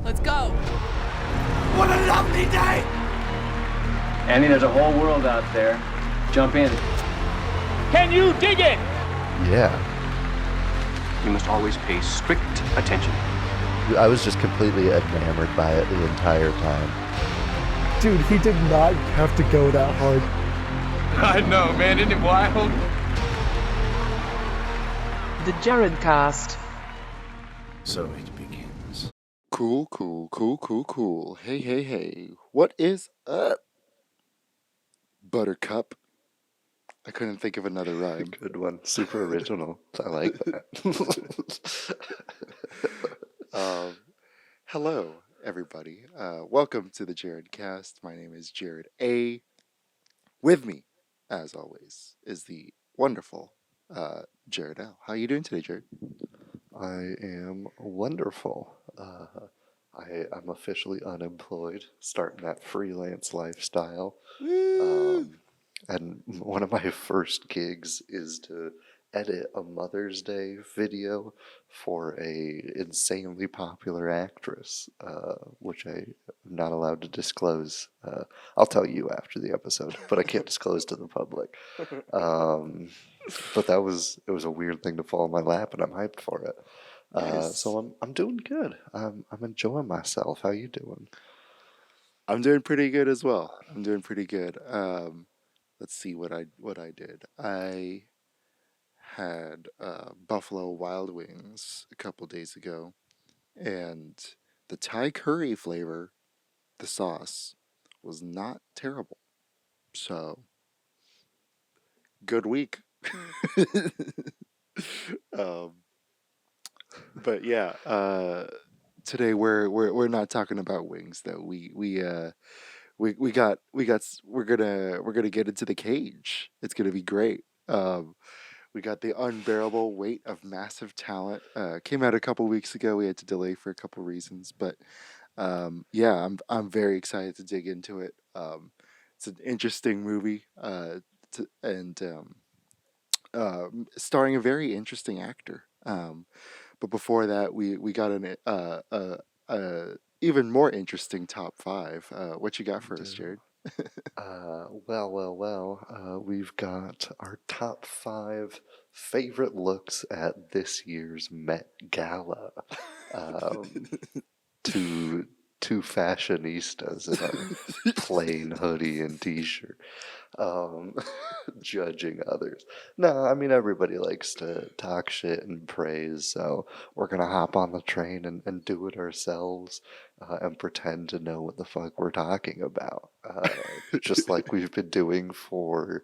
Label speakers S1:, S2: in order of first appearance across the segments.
S1: Let's go.
S2: What a lovely day!
S3: Andy, there's a whole world out there. Jump in.
S4: Can you dig it?
S5: Yeah.
S6: You must always pay strict attention.
S5: I was just completely enamored by it the entire time.
S7: Dude, he did not have to go that hard.
S2: I know, man. Isn't it wild?
S8: The Jared Cast.
S9: So it begins.
S10: Cool. Hey. What is up, Buttercup? I couldn't think of another rhyme.
S5: Good one. Super original. I like that.
S10: Hello, everybody. Welcome to the Jared Cast. My name is Jared A. With me, as always, is the wonderful Jared L. How are you doing today, Jared?
S5: I am wonderful. I'm officially unemployed, starting that freelance lifestyle. And one of my first gigs is to edit a Mother's Day video for a insanely popular actress, which I am not allowed to disclose. I'll tell you after the episode, but I can't disclose to the public. But it was a weird thing to fall in my lap, and I'm hyped for it.
S10: Nice.
S5: So I'm doing good. I'm enjoying myself. How you doing?
S10: I'm doing pretty good as well. I'm doing pretty good. Let's see what I did. I had Buffalo Wild Wings a couple days ago, and the Thai curry flavor, the sauce, was not terrible. So, good week. But yeah, today we're not talking about wings though. We're gonna get into the cage. It's gonna be great. We got the Unbearable Weight of Massive Talent. Came out a couple weeks ago. We had to delay for a couple reasons, but yeah, I'm very excited to dig into it. It's an interesting movie, starring a very interesting actor. But before that, we got an even more interesting top five. What you got for us, Jared?
S5: Well. We've got our top 5 favorite looks at this year's Met Gala. Two fashionistas in a plain hoodie and t-shirt, judging others. No, I mean, everybody likes to talk shit and praise, so we're gonna hop on the train and do it ourselves, and pretend to know what the fuck we're talking about, just like we've been doing for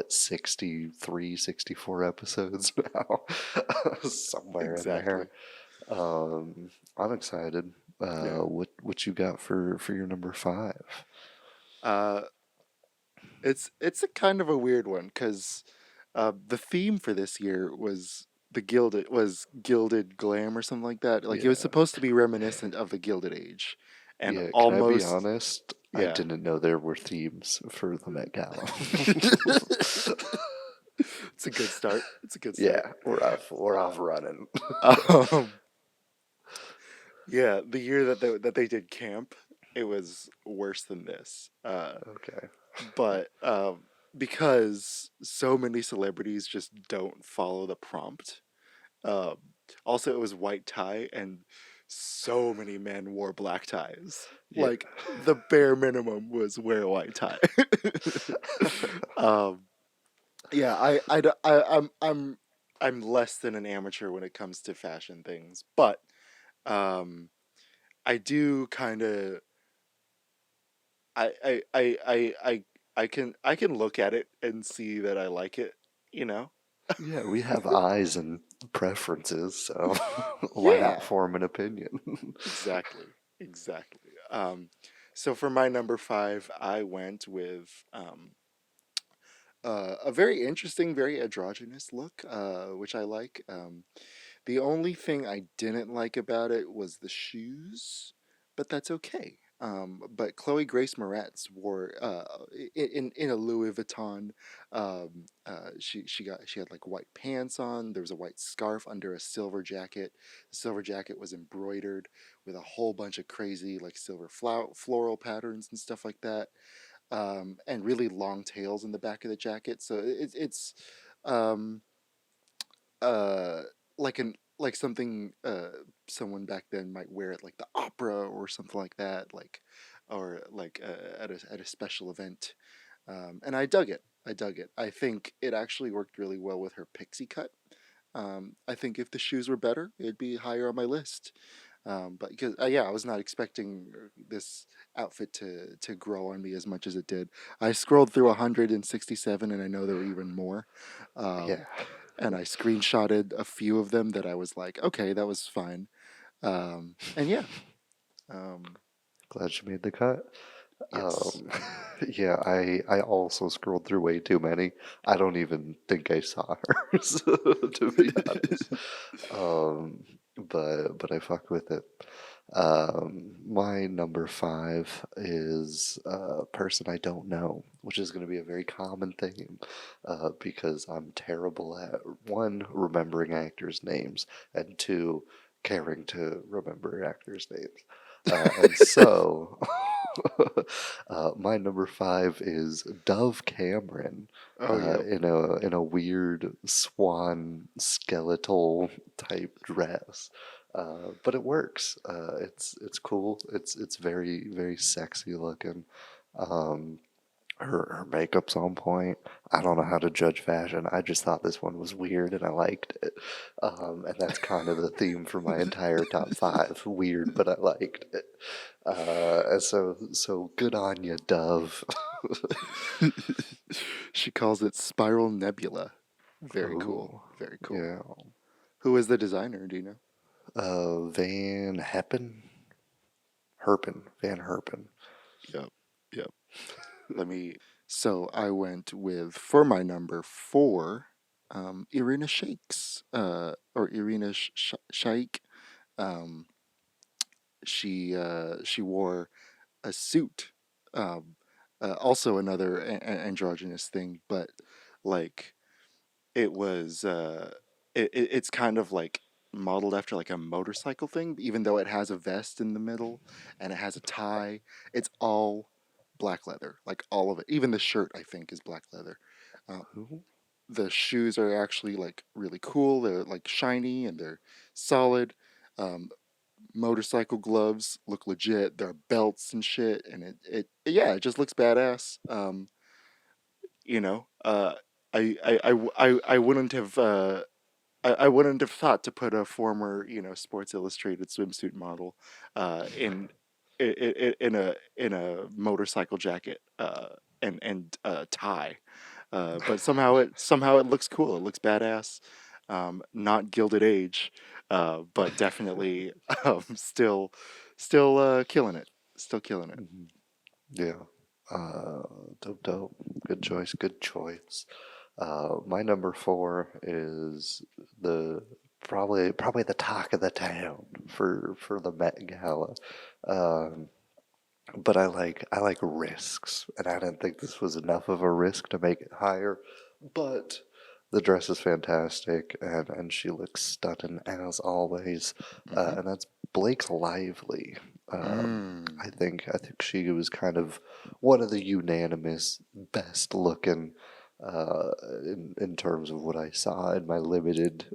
S5: 63, 64 episodes now. Somewhere
S10: Exactly.
S5: in there. I'm excited.
S10: Yeah.
S5: What you got for your number 5?
S10: It's a kind of a weird one because the theme for this year was gilded glam or something like that. Like it was
S5: Yeah.
S10: supposed to be reminiscent of the Gilded Age, and
S5: Yeah,
S10: almost.
S5: can I be honest? I
S10: Yeah.
S5: didn't know there were themes for the Met Gala.
S10: It's a good start.
S5: Yeah, we're off running.
S10: Um, yeah, the year that they did camp, it was worse than this.
S5: Okay.
S10: But because so many celebrities just don't follow the prompt. Um, Also, it was white tie, and so many men wore black ties.
S5: Yeah.
S10: Like the bare minimum was wear a white tie. Yeah, I'm less than an amateur when it comes to fashion things, but um, I do kind of I can look at it and see that I like it, you know?
S5: Yeah, we have eyes and preferences, so why
S10: Yeah.
S5: not form an opinion?
S10: Exactly. So for my number 5, I went with a very interesting, very androgynous look, which I like. The only thing I didn't like about it was the shoes, but that's okay. But Chloe Grace Moretz wore in a Louis Vuitton. She had like white pants on. There was a white scarf under a silver jacket. The silver jacket was embroidered with a whole bunch of crazy like silver floral patterns and stuff like that. And really long tails in the back of the jacket. So it's um, uh, like something someone back then might wear at like the opera or something like that, like or like at a special event. And I dug it. I dug it. I think it actually worked really well with her pixie cut. I think if the shoes were better, it'd be higher on my list. But because yeah, I was not expecting this outfit to grow on me as much as it did. I scrolled through 167, and I know there were even more.
S5: Yeah.
S10: And I screenshotted a few of them that I was like, okay, that was fine. And yeah, um,
S5: Glad you made the cut.
S10: yes.
S5: Yeah, I also scrolled through way too many. I don't even think I saw hers, to be honest. But I fuck with it. My number 5 is a person I don't know, which is going to be a very common theme, because I'm terrible at, one, remembering actors' names, and two, caring to remember actors' names. And so, my number 5 is Dove Cameron,
S10: Oh yeah.
S5: in a weird swan skeletal type dress. But it works. It's cool. It's very very sexy looking. Um, her makeup's on point. I don't know how to judge fashion. I just thought this one was weird and I liked it. And that's kind of the theme for my entire top 5. Weird, but I liked it. And so good on you, Dove.
S10: She calls it Spiral Nebula. Very cool.
S5: Ooh,
S10: Very cool.
S5: yeah.
S10: Who is the designer? Do you know?
S5: Van Heppen? Herpen. Van Herpen.
S10: Yep. Yep. Let me. So I went with, for my number 4, Irina Shayks, or Irina Shayk. Um, she wore a suit. Also another androgynous thing, but like it was it's kind of like modeled after like a motorcycle thing, even though it has a vest in the middle and it has a tie. It's all black leather, like all of it. Even the shirt I think is black leather.
S5: Who?
S10: The shoes are actually like really cool. They're like shiny and they're solid. Um, Motorcycle gloves look legit. There are belts and shit, and it yeah, it just looks badass. You know, I wouldn't have I wouldn't have thought to put a former Sports Illustrated swimsuit model in a motorcycle jacket and tie. But somehow it looks cool. It looks badass. Not Gilded Age, but definitely still killing it. Still killing it.
S5: Mhm. Yeah. Dope. Good choice. Good choice. My number 4 is the probably the talk of the town for the Met Gala. Um, but I like risks, and I didn't think this was enough of a risk to make it higher. But the dress is fantastic, and she looks stunning as always.
S10: Mm-hmm.
S5: And that's Blake Lively. I think she was kind of one of the unanimous best looking, in terms of what I saw in my limited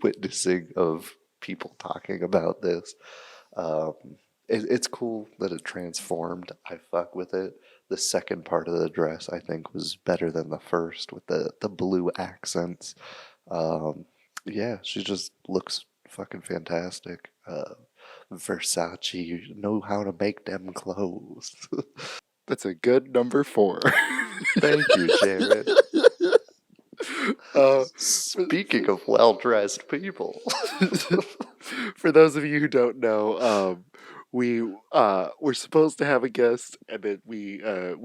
S5: witnessing of people talking about this. Um, it's cool that it transformed. I fuck with it. The second part of the dress I think was better than the first with the blue accents. Um, yeah, she just looks fucking fantastic. Versace know how to make them clothes.
S10: That's a good number 4.
S5: Thank you, Jared. Speaking of well-dressed people.
S10: For those of you who don't know, we were supposed to have a guest, and then we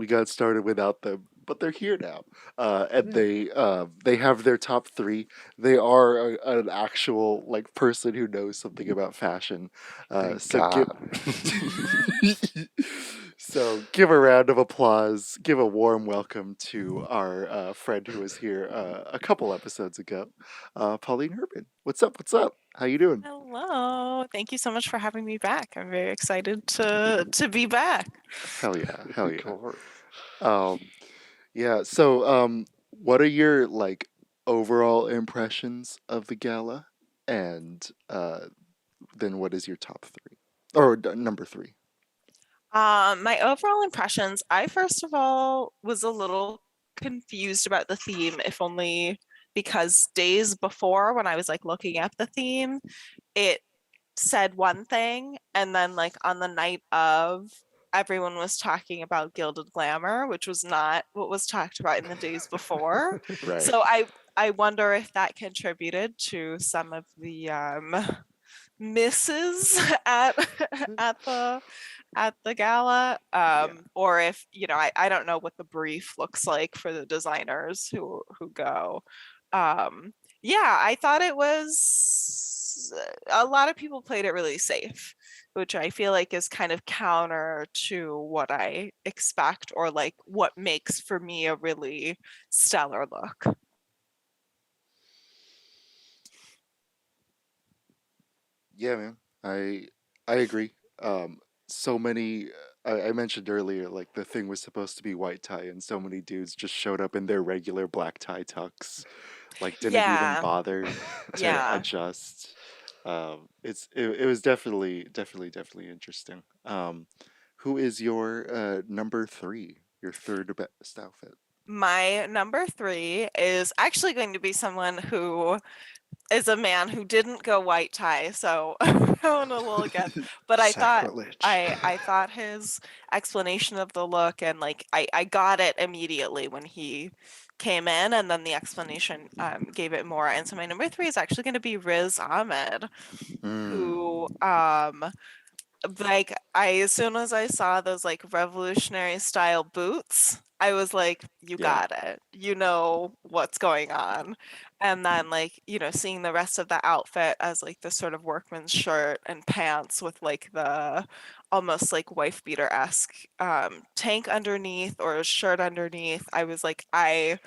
S10: got started without them. but they're here now, and they have their top three. They are an actual like person who knows something about fashion.
S5: Thank
S10: So give
S5: God.
S10: so give a round of applause. Give a warm welcome to our friend who was here a couple episodes ago, Pauline Urban. What's up? What's up? How you doing?
S1: Hello. Thank you so much for having me back. I'm very excited to be back.
S10: Hell yeah, hell
S5: Of
S10: yeah.
S5: course.
S10: Yeah. So, what are your like overall impressions of the gala, and then what is your top three or number three?
S1: My overall impressions, I first of all was a little confused about the theme, if only because days before when I was like looking at the theme, it said one thing, and then like on the night of, everyone was talking about gilded glamour, which was not what was talked about in the days before.
S10: Right.
S1: So I wonder if that contributed to some of the misses at at the at the gala,
S10: Yeah.
S1: or if I don't know what the brief looks like for the designers who go. Yeah, I thought it was, a lot of people played it really safe, which I feel like is kind of counter to what I expect, or like what makes for me a really stellar look.
S10: Yeah, man. I agree. So many. I mentioned earlier, like the thing was supposed to be white tie, and so many dudes just showed up in their regular black tie tux, like didn't even
S1: Yeah,
S10: bother to
S1: yeah.
S10: adjust. It was definitely interesting. Who is your number three? Your third best outfit?
S1: My number three is actually going to be someone who is a man who didn't go white tie, so I'm going a little against. But
S5: Sacrilege.
S1: I thought his explanation of the look, and like I got it immediately when he came in, and then the explanation gave it more. And so my number three is actually going to be Riz Ahmed,
S10: Mm,
S1: who like as soon as I saw those like revolutionary style boots, I was like, you
S10: yeah.
S1: got it. You know what's going on. And then like, seeing the rest of the outfit as like this sort of workman's shirt and pants with like the almost like wife beater-esque tank underneath or a shirt underneath. I was like, I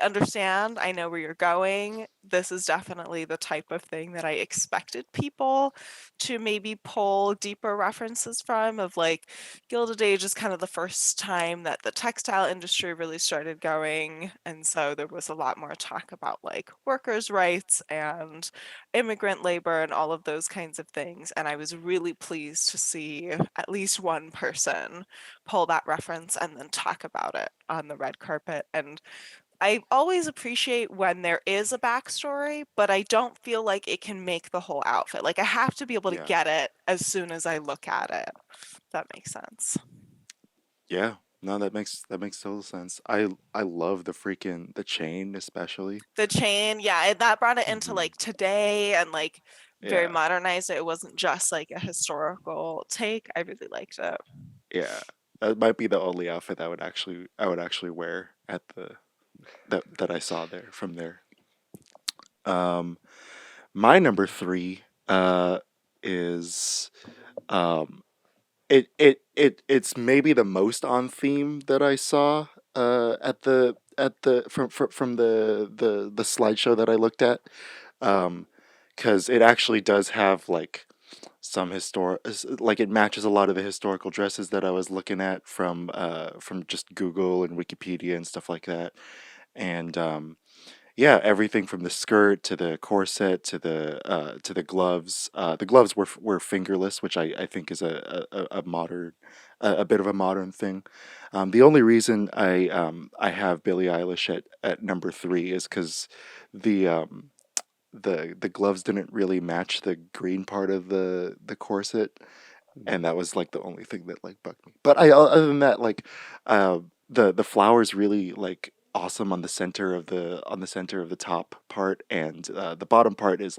S1: understand. I know where you're going. This is definitely the type of thing that I expected people to maybe pull deeper references from, of like Gilded Age is kind of the first time that the textile industry really started going, and so there was a lot more talk about like workers' rights and immigrant labor and all of those kinds of things, and I was really pleased to see at least one person pull that reference and then talk about it on the red carpet. And I always appreciate when there is a backstory, but I don't feel like it can make the whole outfit. Like I have to be able to
S10: Yeah.
S1: get it as soon as I look at it. If that makes sense.
S10: Yeah. No, that makes total sense. I love the chain especially.
S1: The chain, yeah, that brought it into
S10: Hmm.
S1: like today and like very
S10: Yeah.
S1: modernized it. It wasn't just like a historical take. I really liked it.
S10: Yeah. That might be the only outfit I would actually wear at the that I saw there from there. Um my number three is um it's maybe the most on theme that I saw at the from the slideshow that I looked at, because it actually does have like some like it matches a lot of the historical dresses that I was looking at from just Google and Wikipedia and stuff like that. And yeah, everything from the skirt to the corset to the gloves. The gloves were fingerless, which I think is a modern a bit of a modern thing. The only reason I have Billie Eilish at number three is because the um, the gloves didn't really match the green part of the corset, and that was like the only thing that like bugged me. But other than that, like uh the flowers really like awesome on the center of the top part, and the bottom part is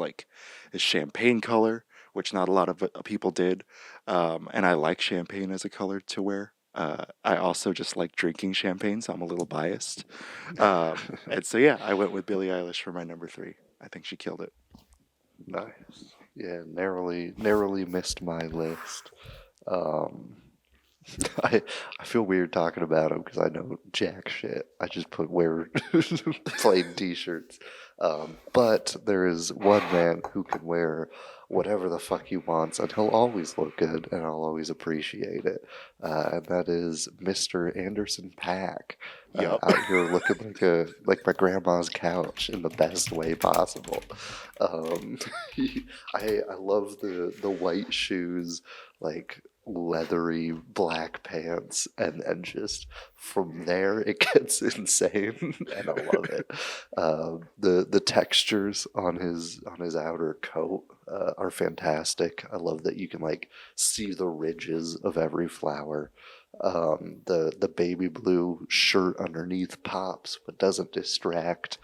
S10: champagne color, which not a lot of people did, and I like champagne as a color to wear. I also just like drinking champagne, so I'm a little biased. And so yeah, I went with Billie Eilish for my number 3. I think she killed it.
S5: Nice. Yeah, narrowly missed my list. Um, I feel weird talking about him because I know jack shit. I just wear plain t-shirts. But there is one man who can wear whatever the fuck he wants, and he'll always look good, and I'll always appreciate it. And that is Mr. Anderson .Paak.
S10: Yup.
S5: Out here looking like my grandma's couch in the best way possible. I love the white shoes, like leathery black pants, and just from there it gets insane, and I love it. The textures on his outer coat are fantastic. I love that you can like see the ridges of every flower. The baby blue shirt underneath pops but doesn't distract.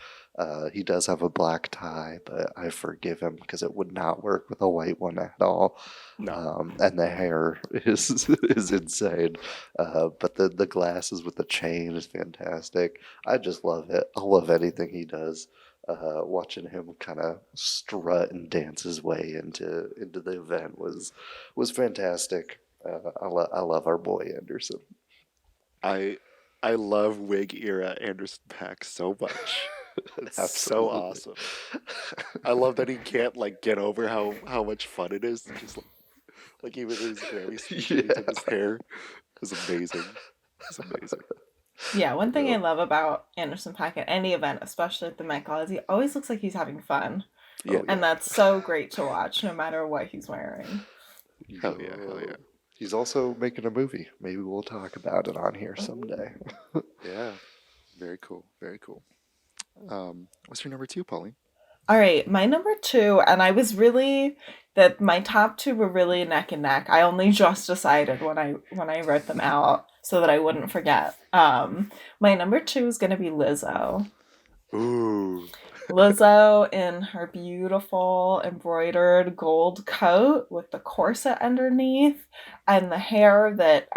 S5: He does have a black tie, but I forgive him because it would not work with a white one at all.
S10: No.
S5: And the hair is insane. But the glasses with the chain is fantastic. I just love it. I love anything he does. Watching him kind of strut and dance his way into the event was fantastic. I love our boy Anderson.
S10: I love wig era Anderson .Paak so much. It's so awesome. I love that he can't like get over how much fun it is. Just like even his Grammy speech, he took his hair. It's amazing. It's amazing.
S1: Yeah, one thing I love about Anderson .Paak at any event, especially at the Met Gala, is he always looks like he's having fun.
S10: Yeah.
S1: And that's so great to watch, no matter what he's wearing.
S10: Hell yeah, hell yeah.
S5: He's also making a movie. Maybe we'll talk about it on here someday.
S10: Yeah. Very cool. Very cool. What's your number 2, Pauline?
S1: All right, my number 2, and I was really that my top 2 were really neck and neck. I only just decided when I wrote them out so that I wouldn't forget. My number 2 is gonna be Lizzo.
S10: Ooh.
S1: Lizzo in her beautiful embroidered gold coat with the corset underneath and the hair that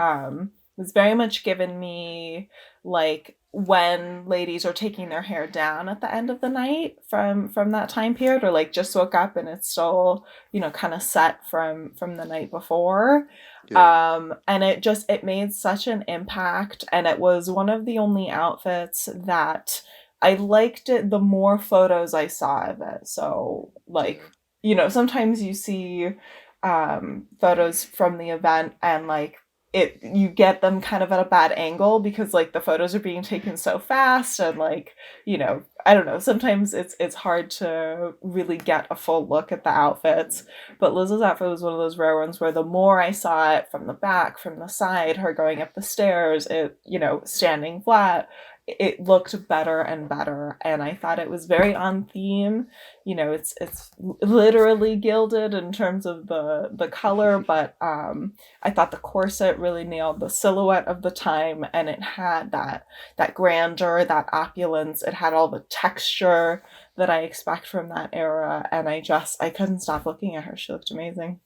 S1: was very much given me like when ladies are taking their hair down at the end of the night from that time period, or like just woke up and it's still, you know, kind of set from the night before.
S10: Yeah.
S1: And it made such an impact, and it was one of the only outfits that I liked it the more photos I saw of it. So like, you know, sometimes you see photos from the event and like you get them kind of at a bad angle because like the photos are being taken so fast, and like, you know, I don't know, sometimes it's hard to really get a full look at the outfits. But Liz's outfit was one of those rare ones where the more I saw it from the back, from the side, her going up the stairs, it, you know, standing flat, it looked better and better, and I thought it was very on theme. You know, it's literally gilded in terms of the color, but I thought the corset really nailed the silhouette of the time, and it had that grandeur, that opulence. It had all the texture that I expect from that era, and I couldn't stop looking at her. She looked amazing.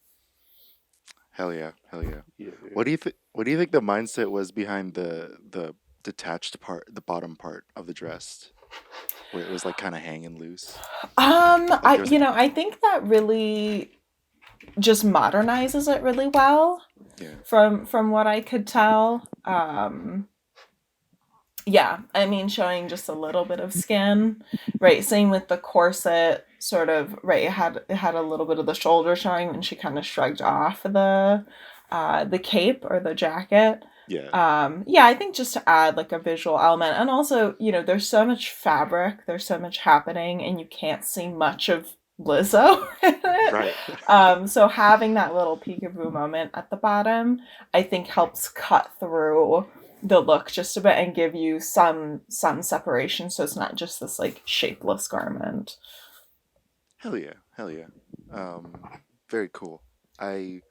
S10: Hell yeah, hell yeah. What do you think the mindset was behind the detached part, the bottom part of the dress, where it was like kind of hanging loose?
S1: I think that really just modernizes it really well.
S10: Yeah.
S1: From what I could tell. Yeah, I mean, showing just a little bit of skin, right? Same with the corset, sort of, right? It had a little bit of the shoulder showing when she kind of shrugged off the cape or the jacket.
S10: Yeah.
S1: Yeah, I think just to add like a visual element, and also, you know, there's so much fabric, there's so much happening, and you can't see much of Lizzo in it.
S10: Right.
S1: So having that little peekaboo moment at the bottom, I think helps cut through the look just a bit and give you some separation, so it's not just this like shapeless garment.
S10: Hell yeah, hell yeah. Very cool. She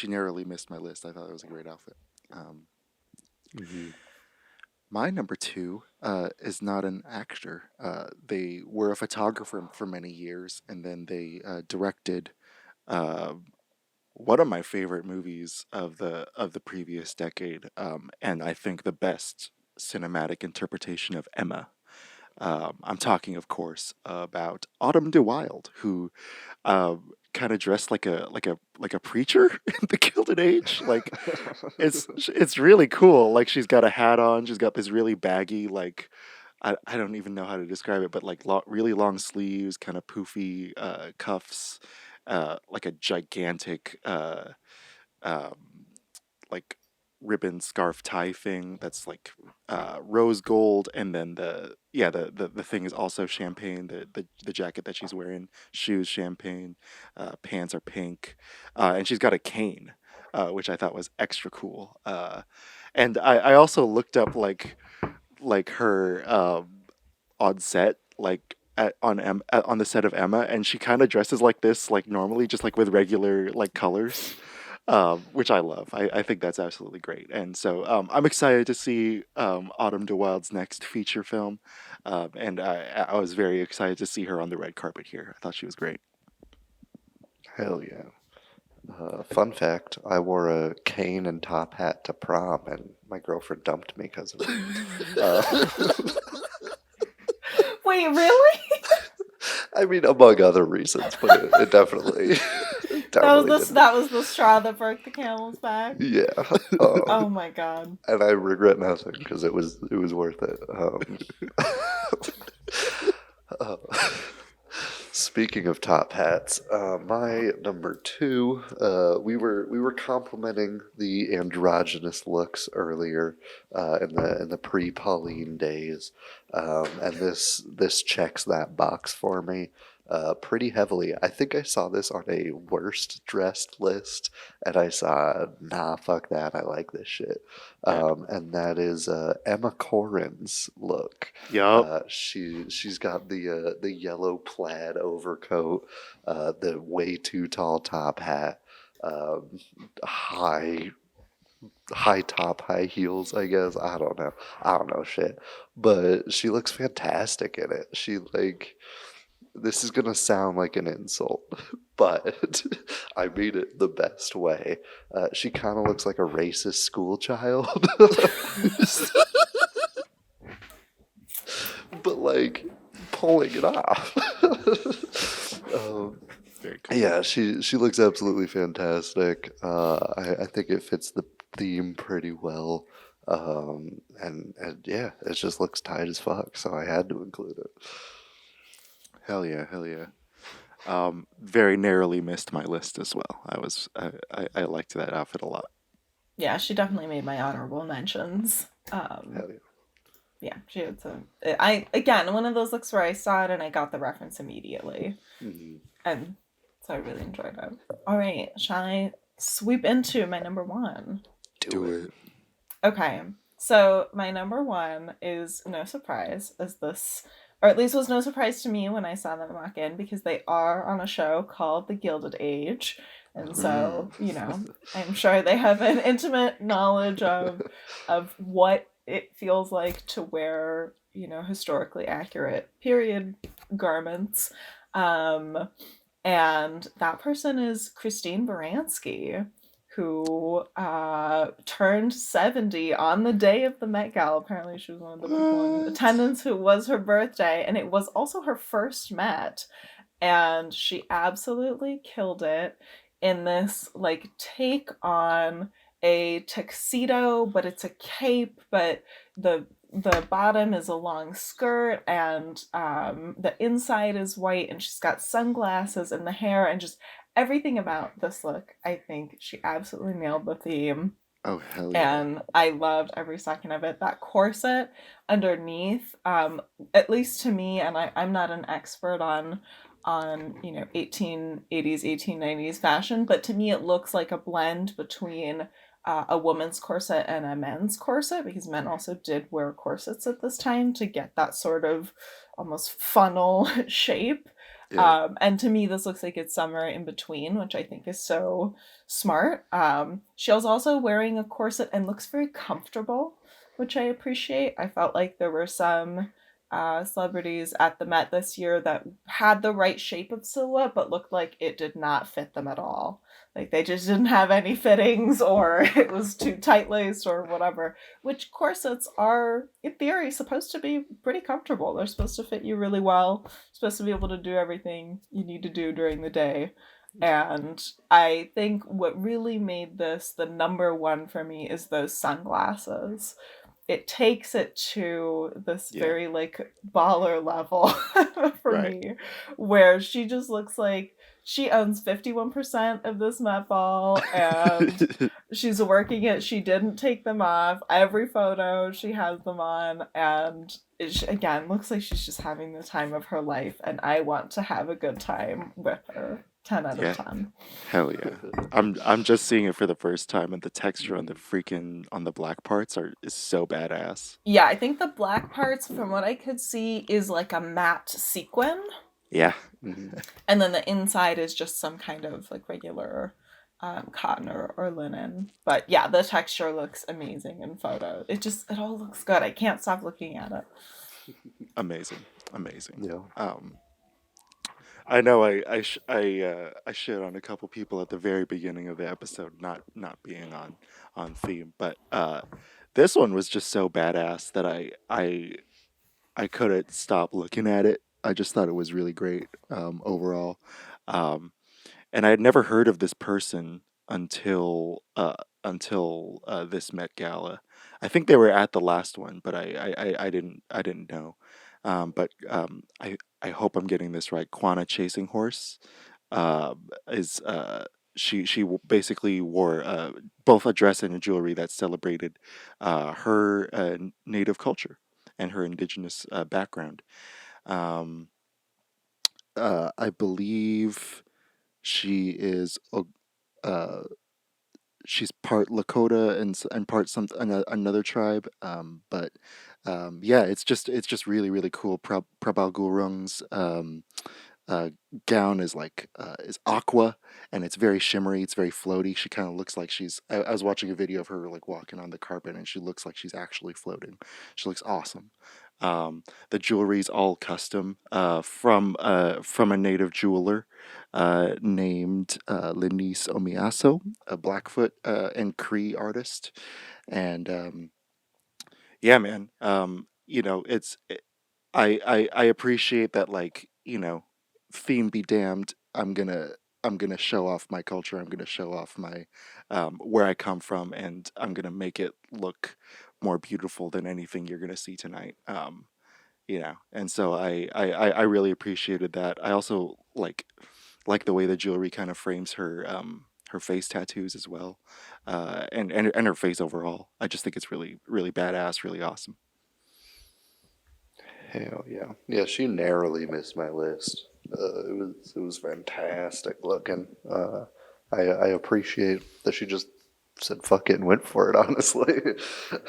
S10: narrowly missed my list. I thought it was a great outfit. My number 2 is not an actor. They were a photographer for many years, and then they directed one of my favorite movies of the previous decade, and I think the best cinematic interpretation of Emma. I'm talking, of course, about Autumn de Wilde, who kind of dressed like a preacher in the Gilded Age. Like it's really cool. Like she's got a hat on. She's got this really baggy I don't even know how to describe it, but like really long sleeves, kind of poofy cuffs, like a gigantic um, like ribbon scarf tie thing that's like rose gold, and then the thing is also champagne. The jacket that she's wearing, shoes champagne, pants are pink, and she's got a cane, which I thought was extra cool. And I also looked up like her on set, like on the set of Emma, and she kind of dresses like this, like normally, just like with regular like colors, which I love. I think that's absolutely great, and so I'm excited to see Autumn de Wilde's next feature film, and I was very excited to see her on the red carpet here. I thought she was great.
S5: Hell yeah. Fun fact, I wore a cane and top hat to prom, and my girlfriend dumped me because of it.
S11: Wait, really?
S5: I mean, among other reasons, but it definitely,
S11: That was the straw that broke the camel's back.
S5: Yeah.
S11: Oh my god.
S5: And I regret nothing because it was worth it. Uh, Speaking of top hats, my number two, we were complimenting the androgynous looks earlier in the pre-Pauline days, and this checks that box for me pretty heavily. I think I saw this on a worst dressed list, and I saw, nah, fuck that, I like this shit. And that is Emma Corrin's look.
S10: Yup.
S5: She's got the yellow plaid overcoat, the way too tall top hat, high top, high heels, I guess. I don't know shit. But she looks fantastic in it. This is gonna sound like an insult, but I mean it the best way. She kind of looks like a racist school child, but like pulling it off.
S10: Very cool.
S5: Yeah, she looks absolutely fantastic. I think it fits the theme pretty well. And yeah, it just looks tight as fuck, so I had to include it.
S10: Hell yeah, hell yeah. Very narrowly missed my list as well. I liked that outfit a lot.
S11: Yeah, she definitely made my honorable mentions.
S5: Hell yeah.
S11: Yeah, she had some. Again, one of those looks where I saw it and I got the reference immediately, and so I really enjoyed it. All right, shall I sweep into my number one?
S10: Do it.
S11: Okay, so my number one is no surprise, as this, or at least was no surprise to me when I saw them walk in, because they are on a show called The Gilded Age. And so, I'm sure they have an intimate knowledge of what it feels like to wear, historically accurate period garments. And that person is Christine Baranski, who turned 70 on the day of the Met Gala. Apparently she was one of the people in attendance who was her birthday, and it was also her first Met, and she absolutely killed it in this take on a tuxedo, but it's a cape, but the bottom is a long skirt, and the inside is white, and she's got sunglasses and the hair, and just everything about this look. I think she absolutely nailed the theme.
S10: Oh, hell yeah.
S11: And I loved every second of it. That corset underneath, at least to me, and I'm not an expert on 1880s, 1890s fashion, but to me it looks like a blend between a woman's corset and a men's corset, because men also did wear corsets at this time to get that sort of almost funnel shape.
S10: Yeah.
S11: And to me, this looks like it's somewhere in between, which I think is so smart. She was also wearing a corset and looks very comfortable, which I appreciate. I felt like there were some celebrities at the Met this year that had the right shape of silhouette, but looked like it did not fit them at all. Like they just didn't have any fittings, or it was too tight laced, or whatever. Which corsets are, in theory, supposed to be pretty comfortable. They're supposed to fit you really well. You're supposed to be able to do everything you need to do during the day. And I think what really made this the number one for me is those sunglasses. It takes it to this very like baller level for me, where she just looks like she owns 51% of this Met Ball, and she's working it. She didn't take them off. Every photo she has them on, and it again looks like she's just having the time of her life, and I want to have a good time with her. 10 out of 10.
S10: Hell yeah. I'm just seeing it for the first time, and the texture on the black parts is so badass.
S11: Yeah, I think the black parts, from what I could see, is like a matte sequin.
S10: Yeah.
S11: And then the inside is just some kind of like regular cotton or linen. But yeah, the texture looks amazing in photo. It all looks good. I can't stop looking at it.
S10: Amazing.
S5: Yeah.
S10: I know I shit on a couple people at the very beginning of the episode not being on theme, but this one was just so badass that I couldn't stop looking at it. I just thought it was really great overall, and I had never heard of this person until this Met Gala. I think they were at the last one, but I didn't know. I hope I'm getting this right. Quanah Chasing Horse is she basically wore both a dress and a jewelry that celebrated her native culture and her indigenous background. I believe she is she's part Lakota and part another tribe. Yeah, it's just really really cool. Prabal Gurung's gown is is aqua, and it's very shimmery. It's very floaty. She kind of looks like she's. I was watching a video of her like walking on the carpet, and she looks like she's actually floating. She looks awesome. The jewelry's all custom from a native jeweler named Lenice Omiaso, a Blackfoot and Cree artist, and yeah, man. I appreciate that, like, theme be damned. I'm gonna show off my culture. I'm gonna show off my where I come from, and I'm gonna make it look more beautiful than anything you're gonna see tonight. And so I really appreciated that. I also like the way the jewelry kind of frames her face tattoos as well, and her face overall. I just think it's really really badass, really awesome.
S5: Hell yeah. Yeah, she narrowly missed my list. It was fantastic looking. I appreciate that she just said fuck it and went for it, honestly.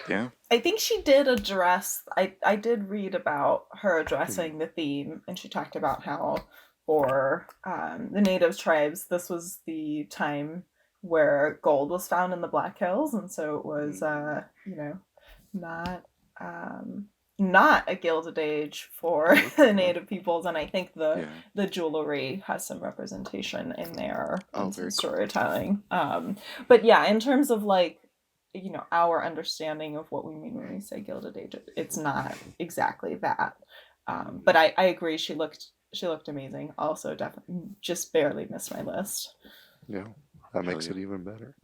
S10: Yeah.
S11: I think she did address, I did read about her addressing the theme, and she talked about how for the native tribes, this was the time where gold was found in the Black Hills, and so it was, not a Gilded Age for the native peoples, and I think the jewelry has some representation in there, and some storytelling. But yeah, in terms of our understanding of what we mean when we say Gilded Age, it's not exactly that. But I agree, she looked amazing. Also, definitely just barely missed my list.
S5: Yeah, that makes it even better.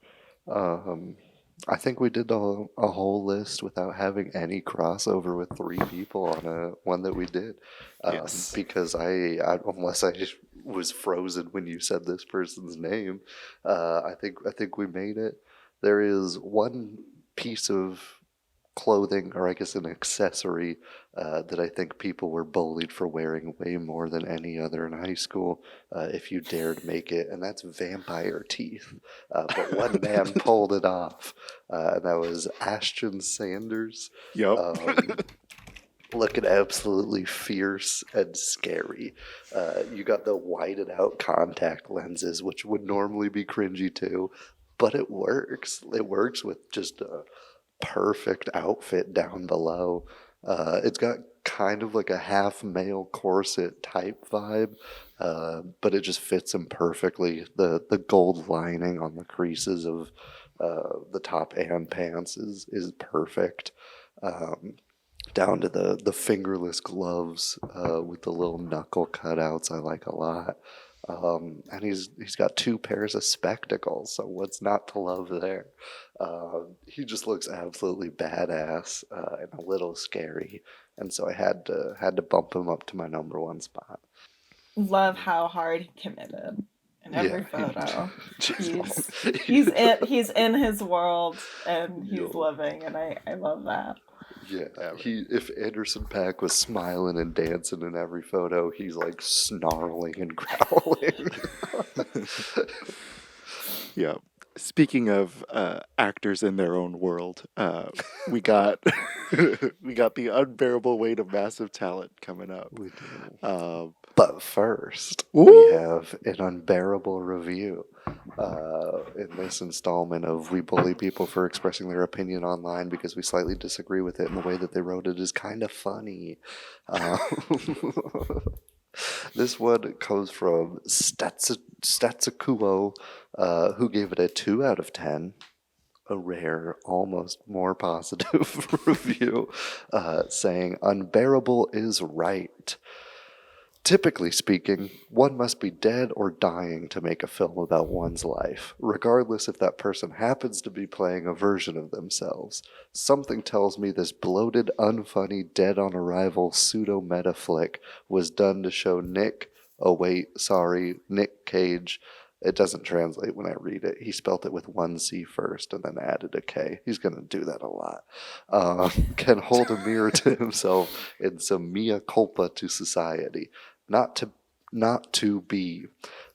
S5: I think we did a whole list without having any crossover with three people on one that we did.
S10: Yes.
S5: Because unless I just was frozen when you said this person's name, I think we made it. There is one piece of clothing, or I guess an accessory, that I think people were bullied for wearing way more than any other in high school, if you dared make it, and that's vampire teeth. But one man pulled it off, and that was Ashton Sanders.
S10: Yep.
S5: Looking absolutely fierce and scary. You got the whited out contact lenses, which would normally be cringy too, but it works. It works with just a perfect outfit down below. It's got kind of like a half male corset type vibe, but it just fits him perfectly. The gold lining on the creases of the top and pants is perfect. Down to the fingerless gloves with the little knuckle cutouts, I like a lot. And he's got 2 pairs of spectacles, so what's not to love there? He just looks absolutely badass and a little scary, and so I had to bump him up to my number 1 spot.
S11: Love how hard he committed in every
S5: Yeah,
S11: photo.
S5: Jesus.
S11: He's in his world and he's
S5: Yo.
S11: living, and I love that.
S5: Yeah, if Anderson Paak was smiling and dancing in every photo, he's like snarling and growling.
S10: Yeah. Speaking of actors in their own world, we got we got the unbearable weight of massive talent coming up.
S5: We do. But first, we have an unbearable review. In this installment of We Bully People for Expressing Their Opinion Online because we slightly disagree with it, and the way that they wrote it is kind of funny. This one comes from Statsukuo, who gave it a 2 out of 10. A rare, almost more positive review, saying, "Unbearable is right. Typically speaking, one must be dead or dying to make a film about one's life, regardless if that person happens to be playing a version of themselves. Something tells me this bloated, unfunny, dead-on-arrival pseudo-meta flick was done to show Nick Cage. It doesn't translate when I read it. He spelt it with 1 C first and then added a K. He's going to do that a lot. Can hold a mirror to himself in some mea culpa to society. Not to be.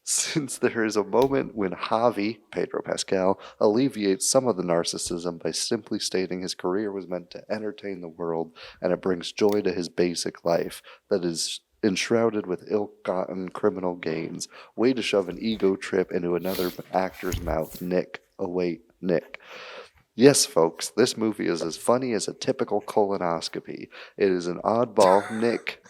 S5: Since there is a moment when Javi, Pedro Pascal, alleviates some of the narcissism by simply stating his career was meant to entertain the world and it brings joy to his basic life that is enshrouded with ill-gotten criminal gains. Way to shove an ego trip into another actor's mouth, Nick. Oh wait, Nick. Yes, folks, this movie is as funny as a typical colonoscopy. It is an oddball Nick,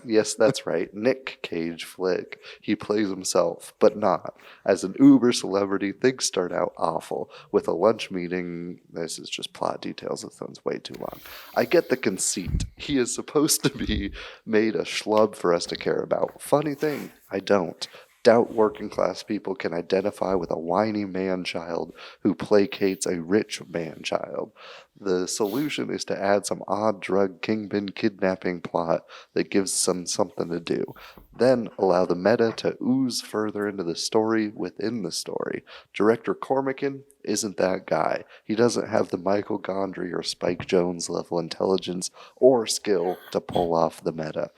S5: yes, that's right, Nick Cage flick. He plays himself, but not. As an uber celebrity, things start out awful. With a lunch meeting, this is just plot details, it sounds way too long. I get the conceit. He is supposed to be made a schlub for us to care about. Funny thing, I don't. Doubt working class people can identify with a whiny man-child who placates a rich man-child. The solution is to add some odd drug kingpin kidnapping plot that gives them something to do. Then allow the meta to ooze further into the story within the story. Director Cormican isn't that guy. He doesn't have the Michael Gondry or Spike Jonze level intelligence or skill to pull off the meta.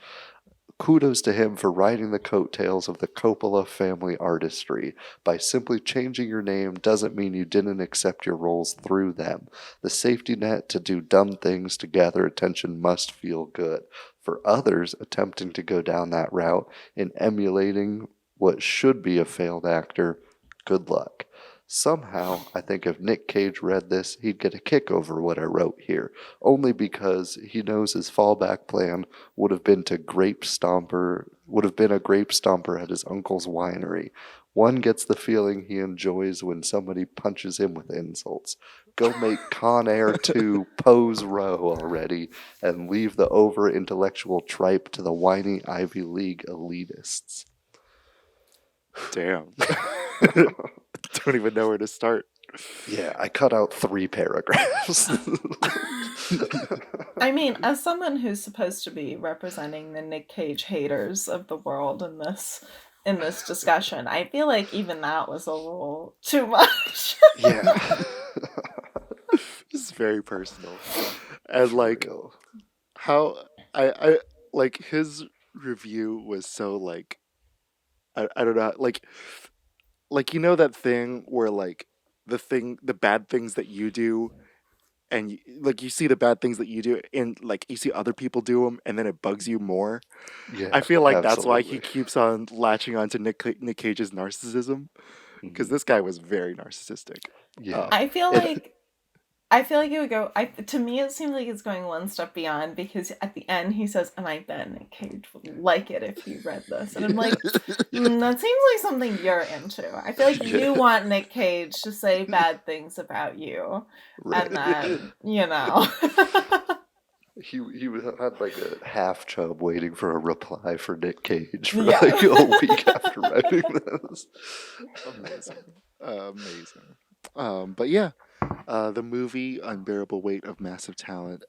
S5: Kudos to him for riding the coattails of the Coppola family artistry. By simply changing your name doesn't mean you didn't accept your roles through them. The safety net to do dumb things to gather attention must feel good. For others attempting to go down that route in emulating what should be a failed actor, good luck. Somehow, I think if Nick Cage read this, he'd get a kick over what I wrote here, only because he knows his fallback plan would have been a grape stomper at his uncle's winery. One gets the feeling he enjoys when somebody punches him with insults. Go make Con Air 2 Pose Row already, and leave the over-intellectual tripe to the whiny Ivy League elitists.
S10: Damn. Don't even know where to start.
S5: Yeah, I cut out 3 paragraphs.
S11: I mean, as someone who's supposed to be representing the Nick Cage haters of the world in this discussion, I feel like even that was a little too much.
S5: Yeah.
S10: It's very personal. And like how I like his review was so like I don't know, like you know that thing where like the bad things that you do, and you see the bad things that you do and like you see other people do them and then it bugs you more.
S5: Yeah,
S10: I feel like
S5: absolutely.
S10: that's why he keeps on latching onto Nick Cage's narcissism, because this guy was very narcissistic.
S5: Yeah.
S11: I feel I feel like it would go. To me, it seems like it's going one step beyond, because at the end he says, "And I bet Nick Cage would like it if you read this," and I'm like, that seems like something you're into. I feel like you want Nick Cage to say bad things about you,
S5: Right.
S11: and then you know.
S5: He had like a half chub waiting for a reply for Nick Cage for
S11: Yeah.
S5: like a week after writing this.
S10: Amazing. But yeah, the movie Unbearable Weight of Massive Talent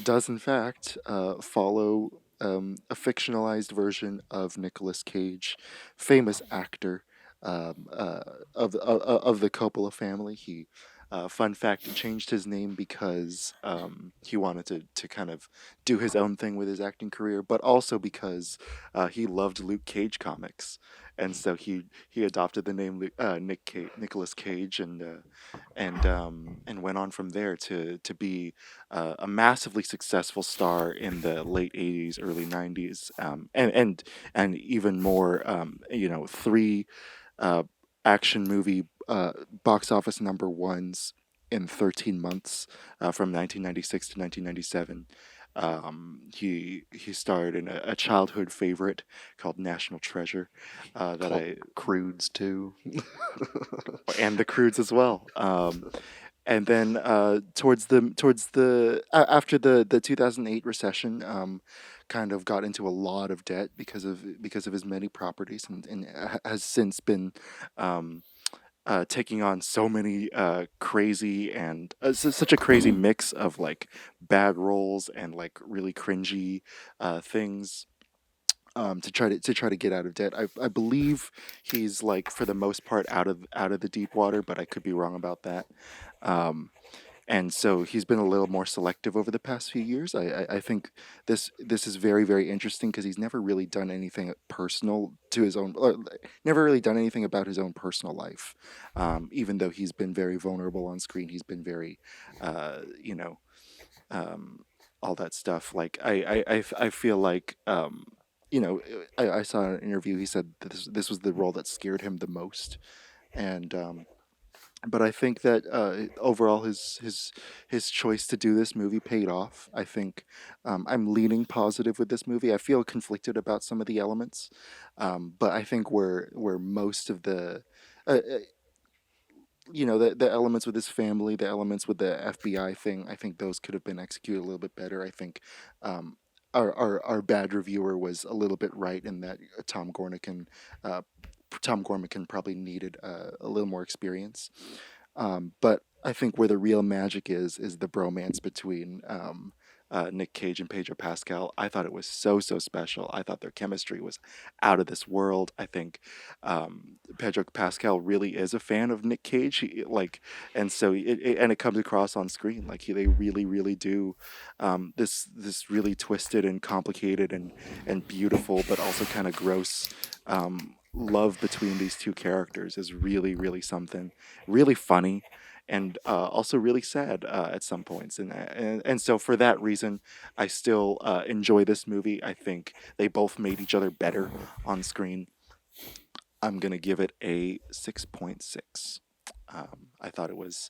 S10: does in fact follow a fictionalized version of Nicolas Cage, famous actor of the Coppola family. He fun fact, changed his name because he wanted to kind of do his own thing with his acting career, but also because he loved Luke Cage comics, and so he adopted the name Nicolas Cage, and went on from there to be a massively successful star in the late '80s, early '90s, and even more. Three action movie box office number ones in 13 months, from 1996 to 1997. He starred in a childhood favorite called National Treasure,
S5: Crudes too,
S10: and the Crudes as well. And then after the 2008 recession, kind of got into a lot of debt because of his many properties, and has since been taking on so many crazy and such a crazy mix of like bad roles and like really cringy things, to try to get out of debt. I believe he's like for the most part out of the deep water, but I could be wrong about that. And so he's been a little more selective over the past few years. I think this is very, very interesting because he's never really done anything personal to his own, or never really done anything about his own personal life. Even though he's been very vulnerable on screen, he's been very, all that stuff. Like I feel like, I saw in an interview he said that this was the role that scared him the most, and but I think that overall his choice to do this movie paid off. I think I'm leaning positive with this movie. I feel conflicted about some of the elements, but I think where most of the the elements with his family, the elements with the FBI thing, I think those could have been executed a little bit better. I think our bad reviewer was a little bit right in that Tom Gormican probably needed a little more experience. But I think where the real magic is the bromance between Nick Cage and Pedro Pascal. I thought it was so special. I thought their chemistry was out of this world. I think Pedro Pascal really is a fan of Nick Cage, and so it comes across on screen like they really do this really twisted and complicated and beautiful, but also kind of gross. Love between these two characters is really something, really funny, and also really sad at some points, and so for that reason I still enjoy this movie. I think they both made each other better on screen. I'm gonna give it a 6.6. I thought it was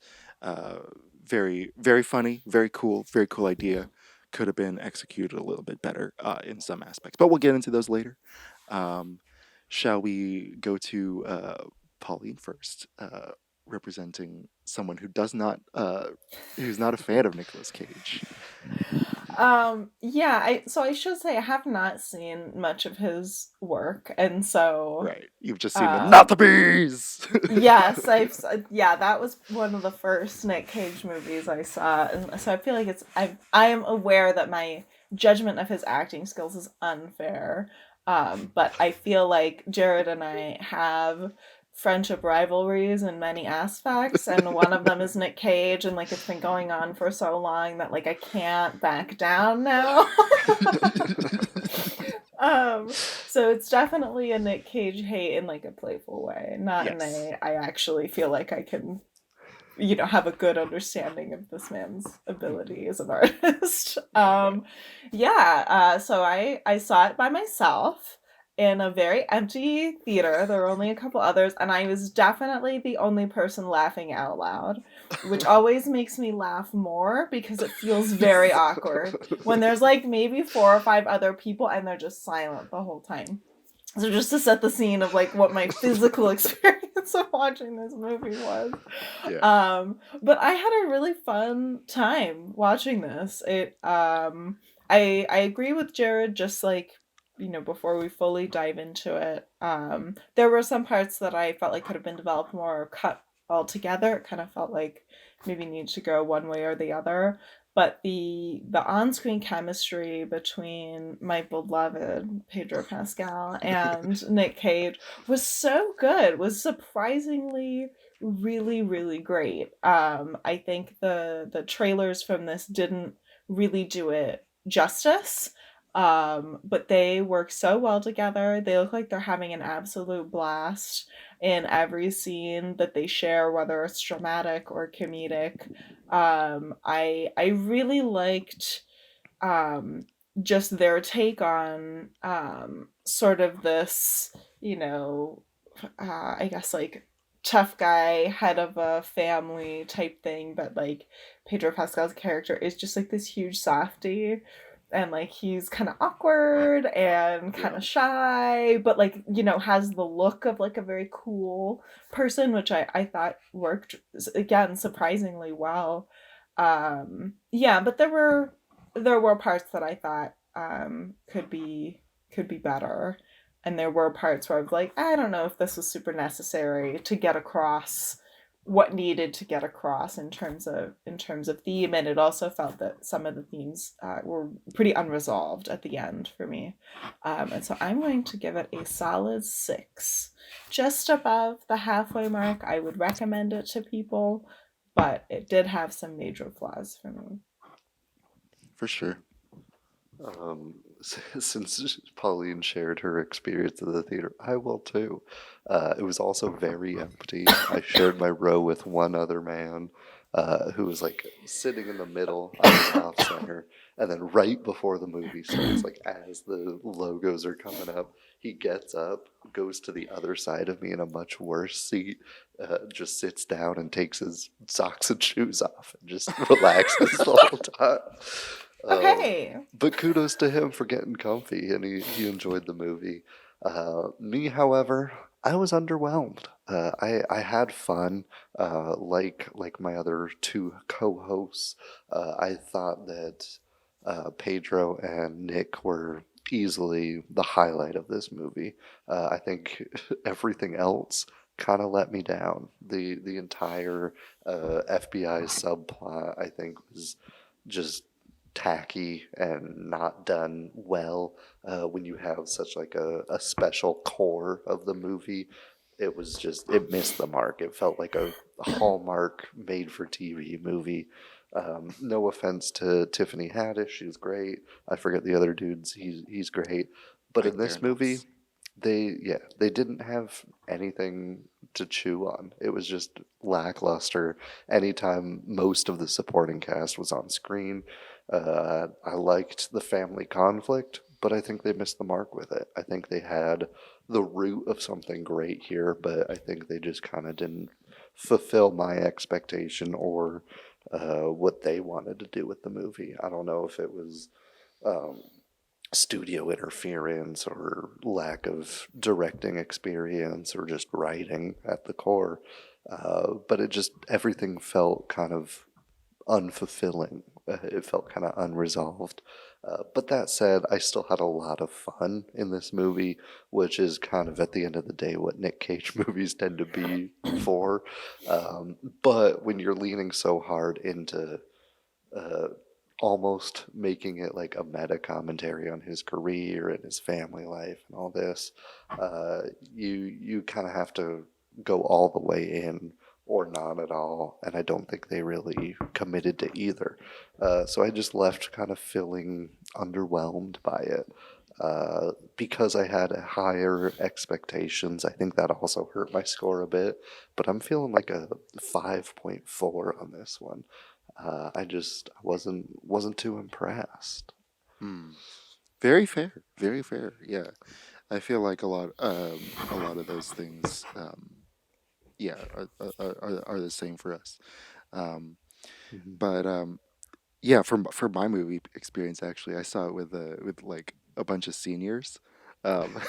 S10: very funny, very cool idea. Could have been executed a little bit better in some aspects, but we'll get into those later. Shall we go to Pauline first, representing someone who does not, who's not a fan of Nicolas Cage?
S11: So I should say I have not seen much of his work, and so
S10: right, you've just seen the Not the Bees.
S11: Yes, that was one of the first Nick Cage movies I saw, and so I feel like I am aware that my judgment of his acting skills is unfair. But I feel like Jared and I have friendship rivalries in many aspects, and one of them is Nick Cage, and like it's been going on for so long that like I can't back down now. So it's definitely a Nick Cage hate in like a playful way, not in a I actually feel like I can have a good understanding of this man's ability as an artist. So I saw it by myself in a very empty theater. There were only a couple others, and I was definitely the only person laughing out loud. which always makes me laugh more because it feels very awkward when there's like maybe 4 or 5 other people and they're just silent the whole time. So just to set the scene of like what my physical experience of watching this movie was.
S10: Yeah.
S11: But I had a really fun time watching this. I agree with Jared, just like, you know, before we fully dive into it. There were some parts that I felt like could have been developed more or cut altogether. It kind of felt like maybe needed to go one way or the other. But the on-screen chemistry between my beloved Pedro Pascal and Nick Cage was so good, was surprisingly really, really great. I think the trailers from this didn't really do it justice. But they work so well together. They look like they're having an absolute blast in every scene that they share, whether it's dramatic or comedic. I really liked just their take on sort of this, you know, I guess like tough guy, head of a family type thing, but like Pedro Pascal's character is just like this huge softie. And like he's kind of awkward and kind of shy, but like, you know, has the look of like a very cool person, which I thought worked again surprisingly well. Yeah, but there were parts that I thought could be better, and there were parts where I was like, I don't know if this was super necessary to get across what needed to get across in terms of theme, and it also felt that some of the themes were pretty unresolved at the end for me, and so I'm going to give it a solid 6, just above the halfway mark. I would recommend it to people, but it did have some major flaws for me.
S10: For sure.
S5: Since Pauline shared her experience of the theater, I will too. It was also very empty. I shared my row with one other man who was like sitting in the middle. I was off center. And then right before the movie starts, like as the logos are coming up, he gets up, goes to the other side of me in a much worse seat, just sits down and takes his socks and shoes off and just relaxes the whole time.
S11: Okay.
S5: But kudos to him for getting comfy, and he enjoyed the movie. Me, however, I was underwhelmed. I had fun, like my other two co-hosts. I thought that Pedro and Nick were easily the highlight of this movie. I think everything else kind of let me down. The entire FBI subplot, I think, was just tacky and not done well. When you have such like a special core of the movie, it was just, it missed the mark. It felt like a Hallmark made for TV movie. No offense to Tiffany Haddish, she's great. I forget the other dudes, he's great. But in this movie, they didn't have anything to chew on. It was just lackluster anytime most of the supporting cast was on screen. I liked the family conflict, but I think they missed the mark with it. I think they had the root of something great here, but I think they just kind of didn't fulfill my expectation or what they wanted to do with the movie. I don't know if it was studio interference or lack of directing experience or just writing at the core, but it just, everything felt kind of unfulfilling. It felt kind of unresolved. But that said, I still had a lot of fun in this movie, which is kind of at the end of the day what Nick Cage movies tend to be for. But when you're leaning so hard into almost making it like a meta commentary on his career and his family life and all this, you kind of have to go all the way in or not at all, and I don't think they really committed to either. So I just left kind of feeling underwhelmed by it. Because I had higher expectations, I think that also hurt my score a bit, but I'm feeling like a 5.4 on this one. I just wasn't too impressed.
S10: Very fair, very fair. Yeah, I feel like a lot of those things, are the same for us. Um,
S5: Mhm.
S10: but yeah, for my movie experience, actually, I saw it with like a bunch of seniors. Um,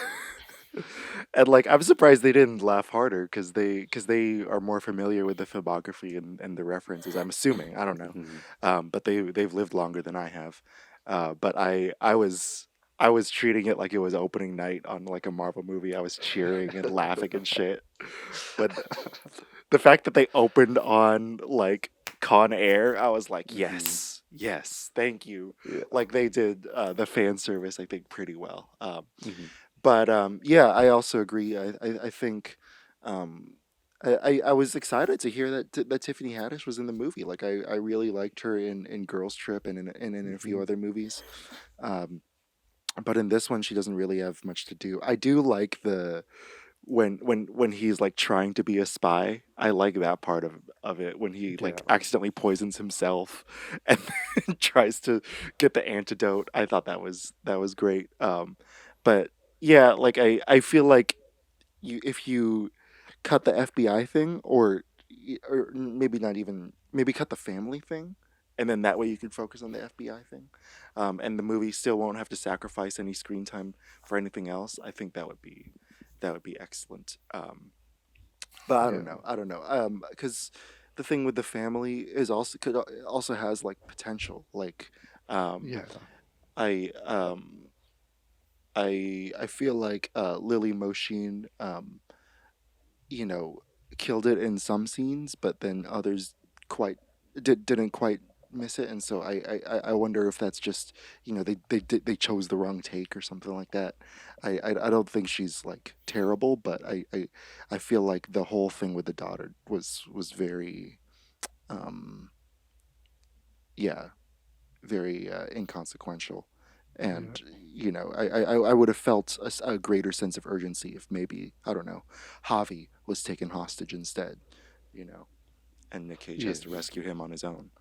S10: and like I'm surprised they didn't laugh harder because they are more familiar with the filmography and the references. I'm assuming, I don't know,
S5: Mhm.
S10: but they've lived longer than I have. But I was treating it like it was opening night on like a Marvel movie. I was cheering and laughing and shit. When the fact that they opened on like Con Air, I was like,
S5: Mhm.
S10: yes, yes, thank you.
S5: Yeah.
S10: Like they did the fan service, I think, pretty well.
S5: Mhm.
S10: But yeah, I also agree. I think um, I was excited to hear that Tiffany Haddish was in the movie. Like I really liked her in Girls Trip and in a few
S5: Mhm.
S10: other movies. Um, but in this one, she doesn't really have much to do. I do like the when he's like trying to be a spy. I like that part of it when he
S5: Yeah.
S10: like accidentally poisons himself and then tries to get the antidote. I thought that was great. But yeah, like I feel like if you cut the FBI thing or maybe not even maybe cut the family thing and then that way you can focus on the FBI thing. And the movie still won't have to sacrifice any screen time for anything else. I think that would be excellent. But I don't
S5: Yeah.
S10: know. I don't know. Because the thing with the family is also has like potential. Like, um,
S5: Yeah.
S10: I um, I feel like Lily Moshin, you know, killed it in some scenes, but then others quite didn't quite miss it, and so I wonder if that's just they chose the wrong take or something like that. I don't think she's like terrible, but I feel like the whole thing with the daughter was very um yeah very inconsequential.
S5: Yeah.
S10: And I would have felt a greater sense of urgency if maybe I don't know, Javi was taken hostage instead, you know, and Nick Cage
S5: Yeah.
S10: has to rescue him on his own.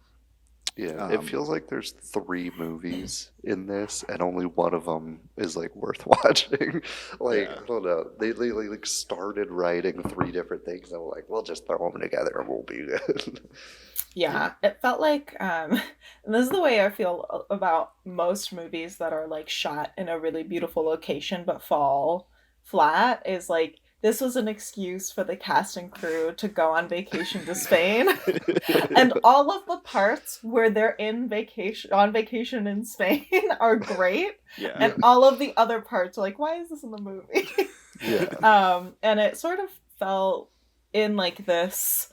S5: Yeah, it
S10: Um,
S5: feels like there's three movies in this, and only one of them is like worth watching. Like
S10: yeah,
S5: I don't know, they like started writing three different things, and I'm like, we'll just throw them together and we'll be good.
S10: yeah,
S11: Yeah, it felt like and this is the way I feel about most movies that are like shot in a really beautiful location but fall flat is like this was an excuse for the cast and crew to go on vacation to Spain. And all of the parts where they're in vacation on vacation in Spain are great.
S10: yeah,
S11: And
S5: Yeah,
S11: all of the other parts are like, why is this in the movie?
S5: yeah,
S11: And it sort of felt in like this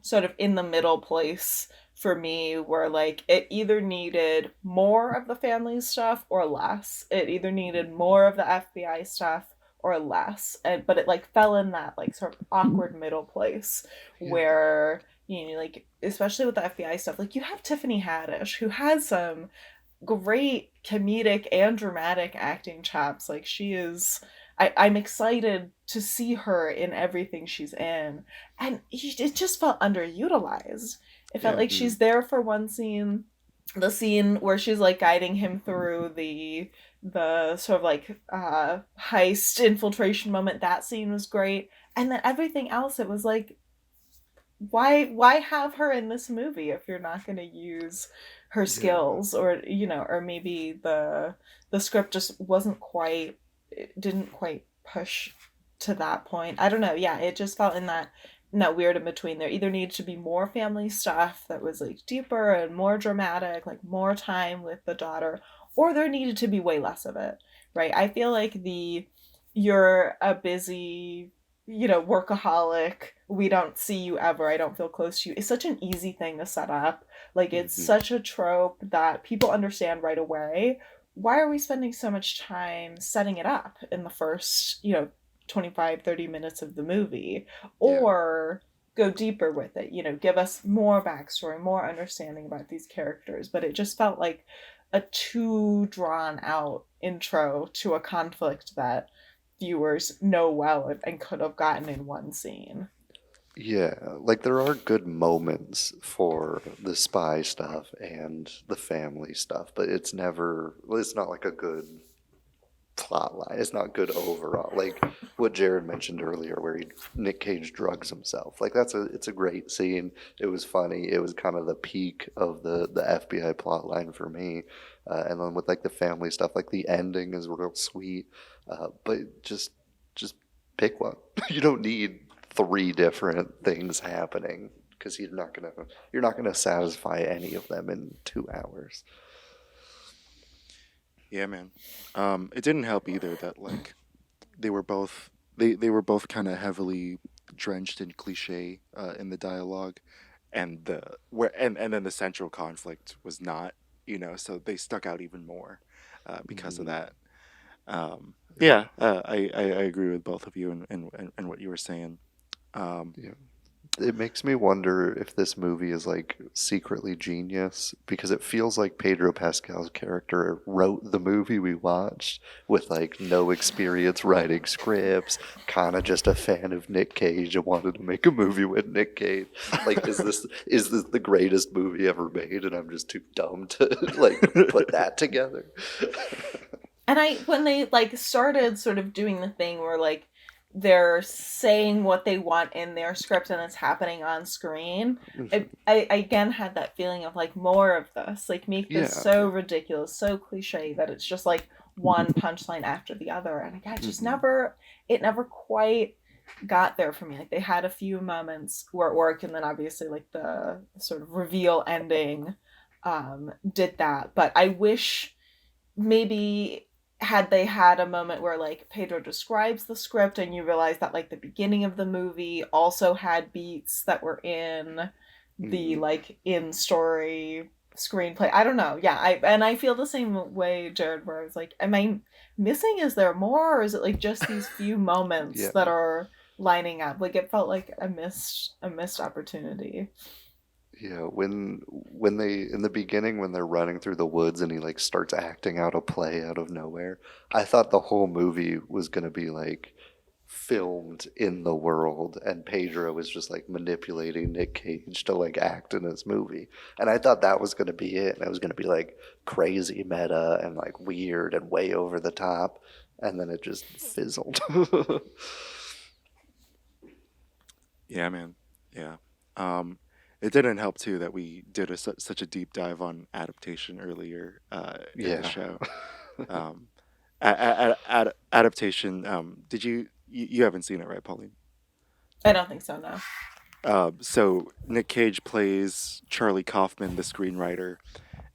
S11: sort of in the middle place for me where like it either needed more of the family stuff or less. It either needed more of the FBI stuff or less. But it like fell in that like sort of awkward middle place
S5: yeah,
S11: where like especially with the FBI stuff, like you have Tiffany Haddish who has some great comedic and dramatic acting chops. Like she is I'm excited to see her in everything she's in. And it just felt underutilized. It felt
S10: yeah,
S11: like she's there for one scene, the scene where she's like guiding him through the sort of like heist infiltration moment. That scene was great. And then everything else, it was like why have her in this movie if you're not going to use her
S5: yeah,
S11: skills, or or maybe the script just wasn't quite, it didn't quite push to that point. I don't know. Yeah, it just felt in that weird in between. There either needed to be more family stuff that was like deeper and more dramatic, like more time with the daughter, or there needed to be way less of it, right? I feel like the you're a busy, workaholic, we don't see you ever, I don't feel close to you, it's such an easy thing to set up. Like it's
S5: hmm,
S11: such a trope that people understand right away. Why are we spending so much time setting it up in the first, 25-30 minutes of the movie?
S10: yeah,
S11: Or go deeper with it, give us more backstory, more understanding about these characters. But it just felt like a too drawn out intro to a conflict that viewers know well and could have gotten in one scene.
S5: yeah. Like there are good moments for the spy stuff and the family stuff, but it's never. Well, it's not like a good plot line. It's not good overall. Like what Jared mentioned earlier, where Nick Cage drugs himself. Like it's a great scene. It was funny. It was kind of the peak of the FBI plot line for me. And then with like the family stuff, like the ending is real sweet. But just pick one. You don't need three different things happening because you're not gonna satisfy any of them in 2 hours.
S10: Yeah, man. It didn't help either that like they were both kind of heavily drenched in cliche in the dialogue, and and then the central conflict was not, so they stuck out even more because of that. Yeah, I agree with both of you and what you were saying.
S5: Yeah. It makes me wonder if this movie is like secretly genius because it feels like Pedro Pascal's character wrote the movie we watched with like no experience writing scripts, kind of just a fan of Nick Cage and wanted to make a movie with Nick Cage. Like, is this the greatest movie ever made? And I'm just too dumb to like put that together.
S11: And when they like started sort of doing the thing where like they're saying what they want in their script and it's happening on screen, I again had that feeling of like more of this, like make this so ridiculous, so cliche that it's just like one punchline after the other, and I just never quite got there for me. Like they had a few moments where it worked, and then obviously like the sort of reveal ending did that, but I wish maybe had they had a moment where like Pedro describes the script and you realize that like the beginning of the movie also had beats that were in the like in story screenplay. I don't know. Yeah, I feel the same way, Jared, where I was like, am I missing? Is there more, or is it like just these few moments that are lining up? Like it felt like a missed opportunity.
S5: Yeah, when they in the beginning when they're running through the woods and he like starts acting out a play out of nowhere, I thought the whole movie was gonna be like filmed in the world and Pedro was just like manipulating Nick Cage to like act in his movie. And I thought that was gonna be it. And it was gonna be like crazy meta and like weird and way over the top. And then it just fizzled.
S10: Yeah, man. Yeah. It didn't help too that we did such a deep dive on adaptation earlier in the show. Adaptation. Did you haven't seen it, right, Pauline?
S11: I don't think so. No.
S10: So Nick Cage plays Charlie Kaufman, the screenwriter,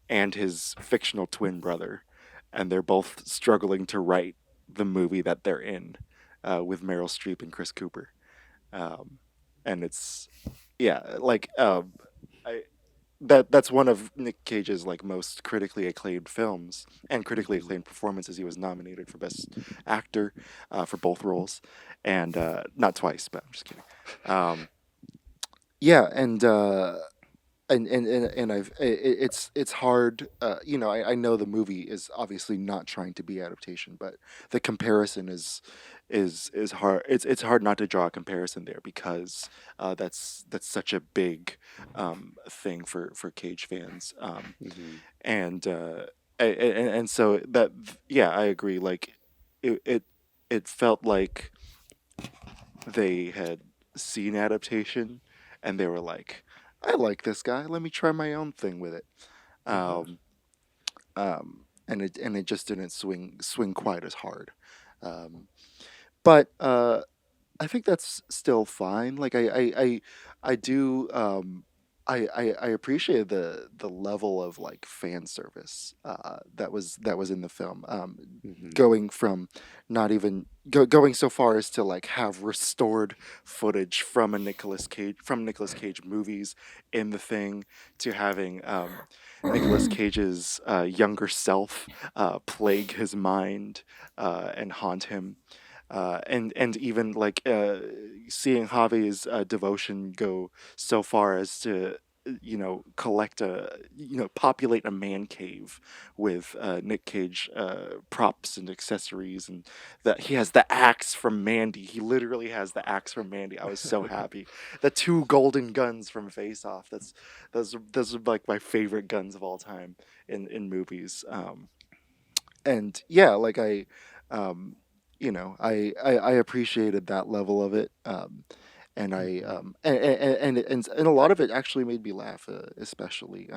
S10: and his fictional twin brother, and they're both struggling to write the movie that they're in, with Meryl Streep and Chris Cooper, and it's. Yeah, like that's one of Nick Cage's like most critically acclaimed films and critically acclaimed performances. He was nominated for Best Actor for both roles, and not twice, but I'm just kidding. Yeah, and it's hard. I know the movie is obviously not trying to be adaptation, but the comparison is hard. It's hard not to draw a comparison there because that's such a big thing for Cage fans, and so that I agree. Like it felt like they had seen adaptation and they were like, I like this guy. Let me try my own thing with it. And it just didn't swing quite as hard. But I think that's still fine. Like I do I appreciate the level of like fan service that was in the film. Going from not even going so far as to like have restored footage from Nicolas Cage movies in the thing, to having Nicolas Cage's younger self plague his mind and haunt him. And even like seeing Javi's devotion go so far as to collect populate a man cave with Nick Cage props and accessories, and that he has the axe from Mandy. He literally has the axe from Mandy. I was so happy. The two golden guns from Face Off. Those are like my favorite guns of all time in movies. And yeah, like I appreciated that level of it. And I and a lot of it actually made me laugh, especially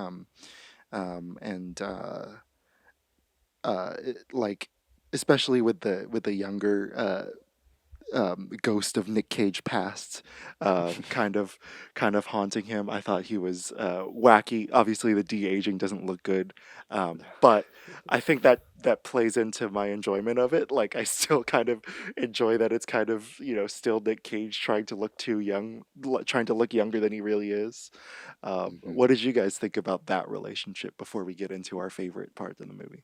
S10: and like especially with the younger ghost of Nick Cage past, kind of haunting him. I thought he was wacky. Obviously, the de aging doesn't look good, but I think that plays into my enjoyment of it. Like, I still kind of enjoy that it's kind of still Nick Cage trying to look too young, trying to look younger than he really is. What did you guys think about that relationship before we get into our favorite part in the movie?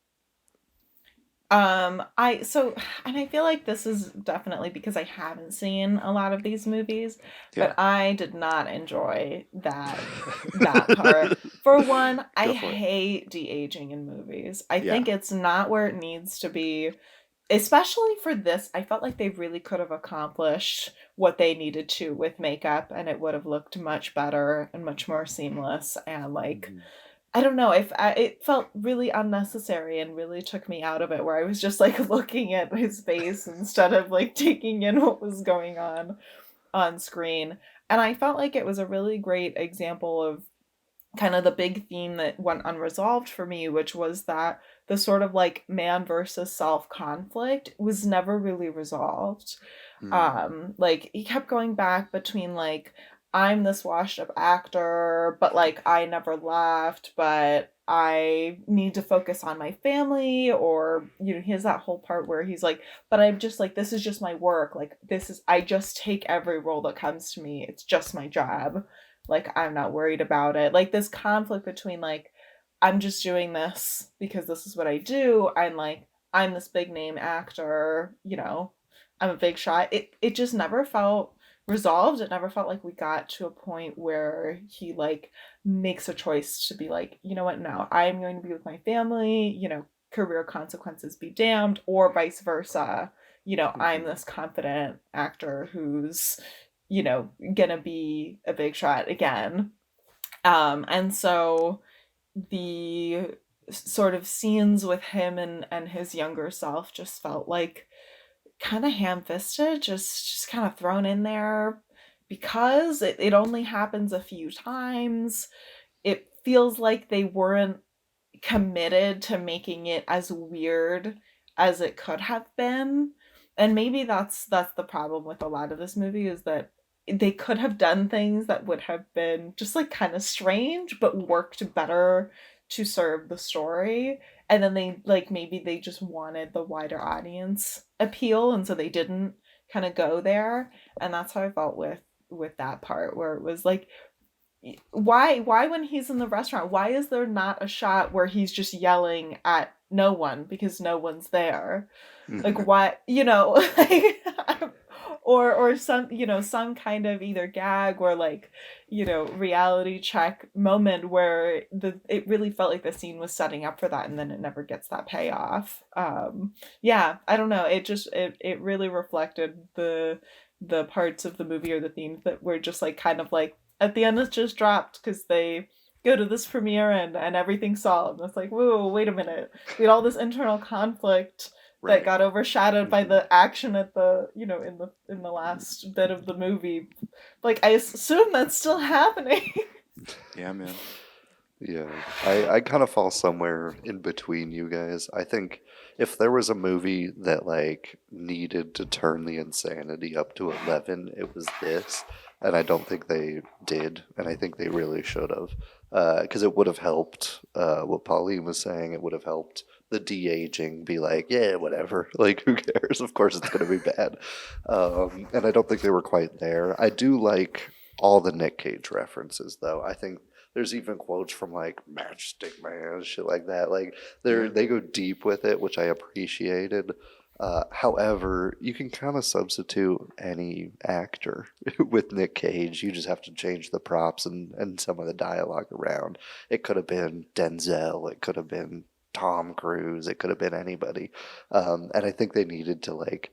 S11: I so and I feel like this is definitely because I haven't seen a lot of these movies,
S10: Yeah.
S11: but I did not enjoy that part. For one, I
S10: Go for it.
S11: hate de-aging in movies. I
S10: Yeah.
S11: think it's not where it needs to be. Especially for this, I felt like they really could have accomplished what they needed to with makeup, and it would have looked much better and much more seamless and like I don't know if it felt really unnecessary and really took me out of it where I was just like looking at his face instead of like taking in what was going on screen. And I felt like it was a really great example of kind of the big theme that went unresolved for me, which was that the sort of like man versus self conflict was never really resolved. Like he kept going back between like I'm this washed up actor, but like I never left, but I need to focus on my family, or he has that whole part where he's like, but I'm just like this is just my work, like this is I just take every role that comes to me, it's just my job, like I'm not worried about it, like this conflict between like I'm just doing this because this is what I do, and like I'm this big name actor, I'm a big shot. It just never felt resolved. It never felt like we got to a point where he like makes a choice to be like, you know what, no, I'm going to be with my family, career consequences be damned, or vice versa. I'm this confident actor who's, gonna be a big shot again. And so the sort of scenes with him and his younger self just felt like kind of ham-fisted, just kind of thrown in there because it only happens a few times. It feels like they weren't committed to making it as weird as it could have been. And maybe that's the problem with a lot of this movie, is that they could have done things that would have been just like kind of strange but worked better to serve the story, and then they like maybe they just wanted the wider audience appeal, and so they didn't kind of go there. And that's how I felt with that part, where it was like, why when he's in the restaurant, why is there not a shot where he's just yelling at no one because no one's there? Like, why, like, or some, some kind of either gag or like, reality check moment where it really felt like the scene was setting up for that, and then it never gets that payoff. Yeah, I don't know, it just it really reflected the parts of the movie or the themes that were just like kind of like at the end it's just dropped because they go to this premiere and everything's solved. And it's like, whoa, wait a minute. We had all this internal conflict that got overshadowed by the action at the, in the last bit of the movie. Like, I assume that's still happening.
S10: Yeah, man.
S5: Yeah, I kind of fall somewhere in between you guys. I think if there was a movie that like needed to turn the insanity up to 11, it was this, and I don't think they did, and I think they really should have, because it would have helped what Pauline was saying. It would have helped the de-aging be like, yeah, whatever, like who cares? Of course it's gonna be bad, and I don't think they were quite there. I do like all the Nick Cage references, though. I think there's even quotes from like Matchstick Man, shit like that. Like they go deep with it, which I appreciated. However, you can kind of substitute any actor with Nick Cage. You just have to change the props and some of the dialogue around. It could have been Denzel. It could have been Tom Cruise. It could have been anybody. And I think they needed to like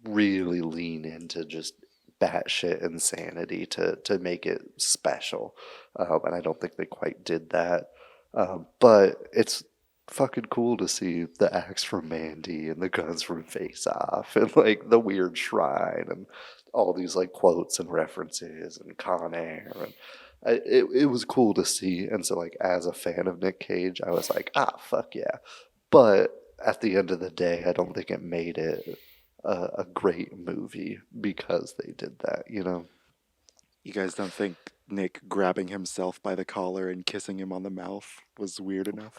S5: really lean into just batshit insanity to make it special, and I don't think they quite did that. But it's fucking cool to see the axe from Mandy and the guns from Face Off and like the weird shrine and all these like quotes and references and Con Air and it was cool to see. And so like as a fan of Nick Cage, I was like, ah, fuck yeah. But at the end of the day, I don't think it made it a great movie because they did that, you know?
S10: You guys don't think Nick grabbing himself by the collar and kissing him on the mouth was weird enough?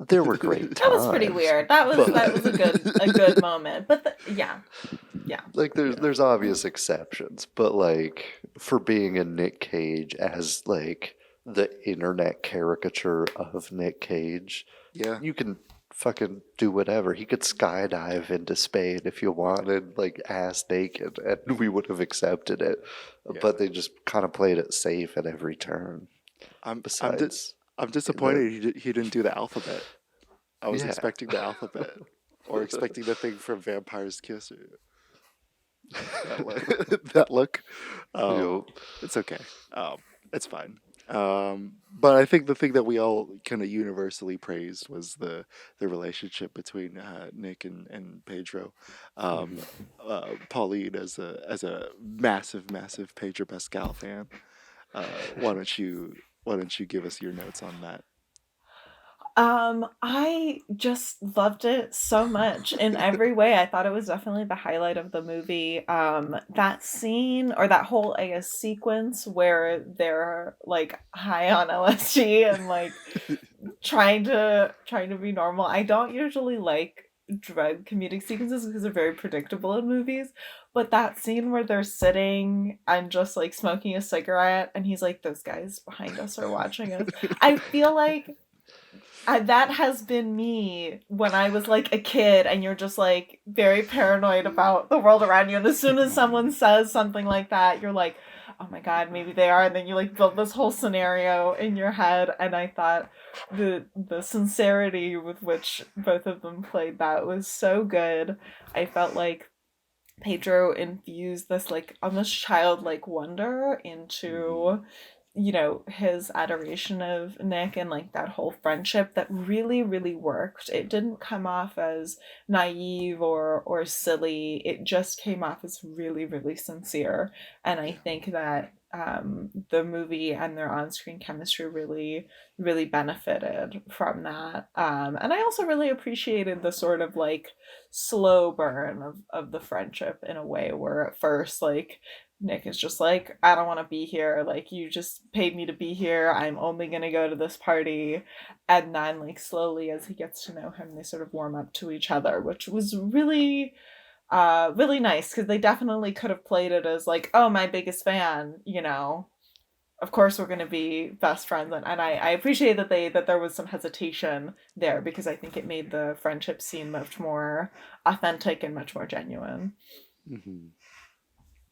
S5: There were great
S11: That was pretty
S5: times,
S11: weird. That was
S5: but
S11: a good moment. But yeah.
S5: like there's obvious exceptions, but like for being a Nick Cage as like the internet caricature of Nick Cage,
S10: Yeah.
S5: you can fucking do whatever. He could skydive into Spain if you wanted, like ass naked, and we would have accepted it.
S10: Yeah.
S5: But they just kind of played it safe at every turn. Besides,
S10: I'm disappointed he didn't do the alphabet. I was
S5: Yeah.
S10: expecting the alphabet, or expecting the thing from Vampire's Kiss. That look. It's okay. It's fine. But I think the thing that we all kind of universally praised was the relationship between Nick and Pedro. Pauline, as a massive Pedro Pascal fan, why don't you give us your notes on that?
S11: I just loved it so much in every way. I thought it was definitely the highlight of the movie. That scene or that whole, I guess, sequence where they're like high on LSD and like trying to be normal. I don't usually like drug comedic sequences because they're very predictable in movies. But that scene where they're sitting and just like smoking a cigarette and he's like, those guys behind us are watching us. I feel like that has been me when I was like a kid and you're just like very paranoid about the world around you. And as soon as someone says something like that, you're like, oh my God, maybe they are. And then you like build this whole scenario in your head. And I thought the sincerity with which both of them played that was so good. I felt like Pedro infused this like almost childlike wonder into his adoration of Nick and like that whole friendship that really worked. It didn't come off as naive or silly. It just came off as really sincere. And I think that the movie and their on-screen chemistry really benefited from that. And I also really appreciated the sort of like slow burn of the friendship in a way where at first like Nick is just like, I don't want to be here. Like, you just paid me to be here. I'm only going to go to this party. And then, like, slowly as he gets to know him, they sort of warm up to each other, which was really, really nice because they definitely could have played it as, like, oh, my biggest fan, Of course, we're going to be best friends. And I appreciate that there was some hesitation there because I think it made the friendship seem much more authentic and much more genuine.
S5: Mm-hmm.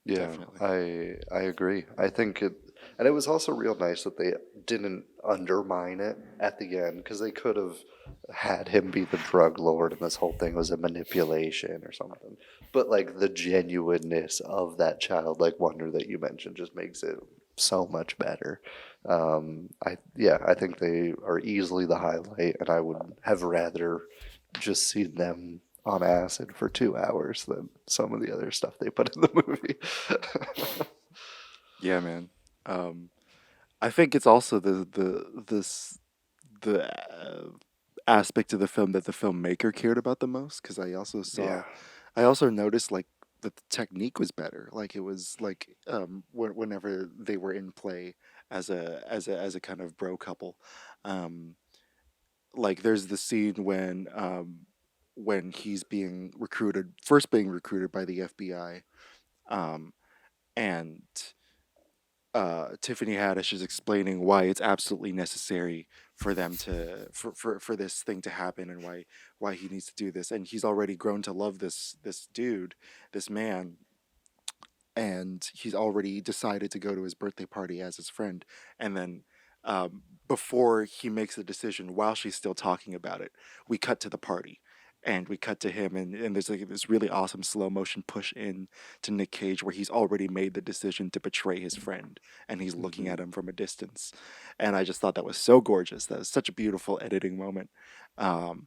S5: Yeah,
S10: Definitely.
S5: I agree. I think and it was also real nice that they didn't undermine it at the end because they could have had him be the drug lord and this whole thing was a manipulation or something. But like the genuineness of that childlike wonder that you mentioned just makes it so much better. I think they are easily the highlight, and I would have rather just seen them on acid for 2 hours than some of the other stuff they put in the movie.
S10: Yeah, man. I think it's also the aspect of the film that the filmmaker cared about the most because I also noticed like that the technique was better. Like it was like whenever they were in play as a kind of bro couple, like there's the scene when he's being recruited by the FBI, and Tiffany Haddish is explaining why it's absolutely necessary for them to for this thing to happen and why he needs to do this, and he's already grown to love this dude, this man, and he's already decided to go to his birthday party as his friend, and then before he makes the decision, while she's still talking about it, we cut to the party, and we cut to him, and there's like this really awesome slow motion push in to Nick Cage where he's already made the decision to betray his friend, and he's looking at him from a distance, and I just thought that was so gorgeous. That was such a beautiful editing moment, um,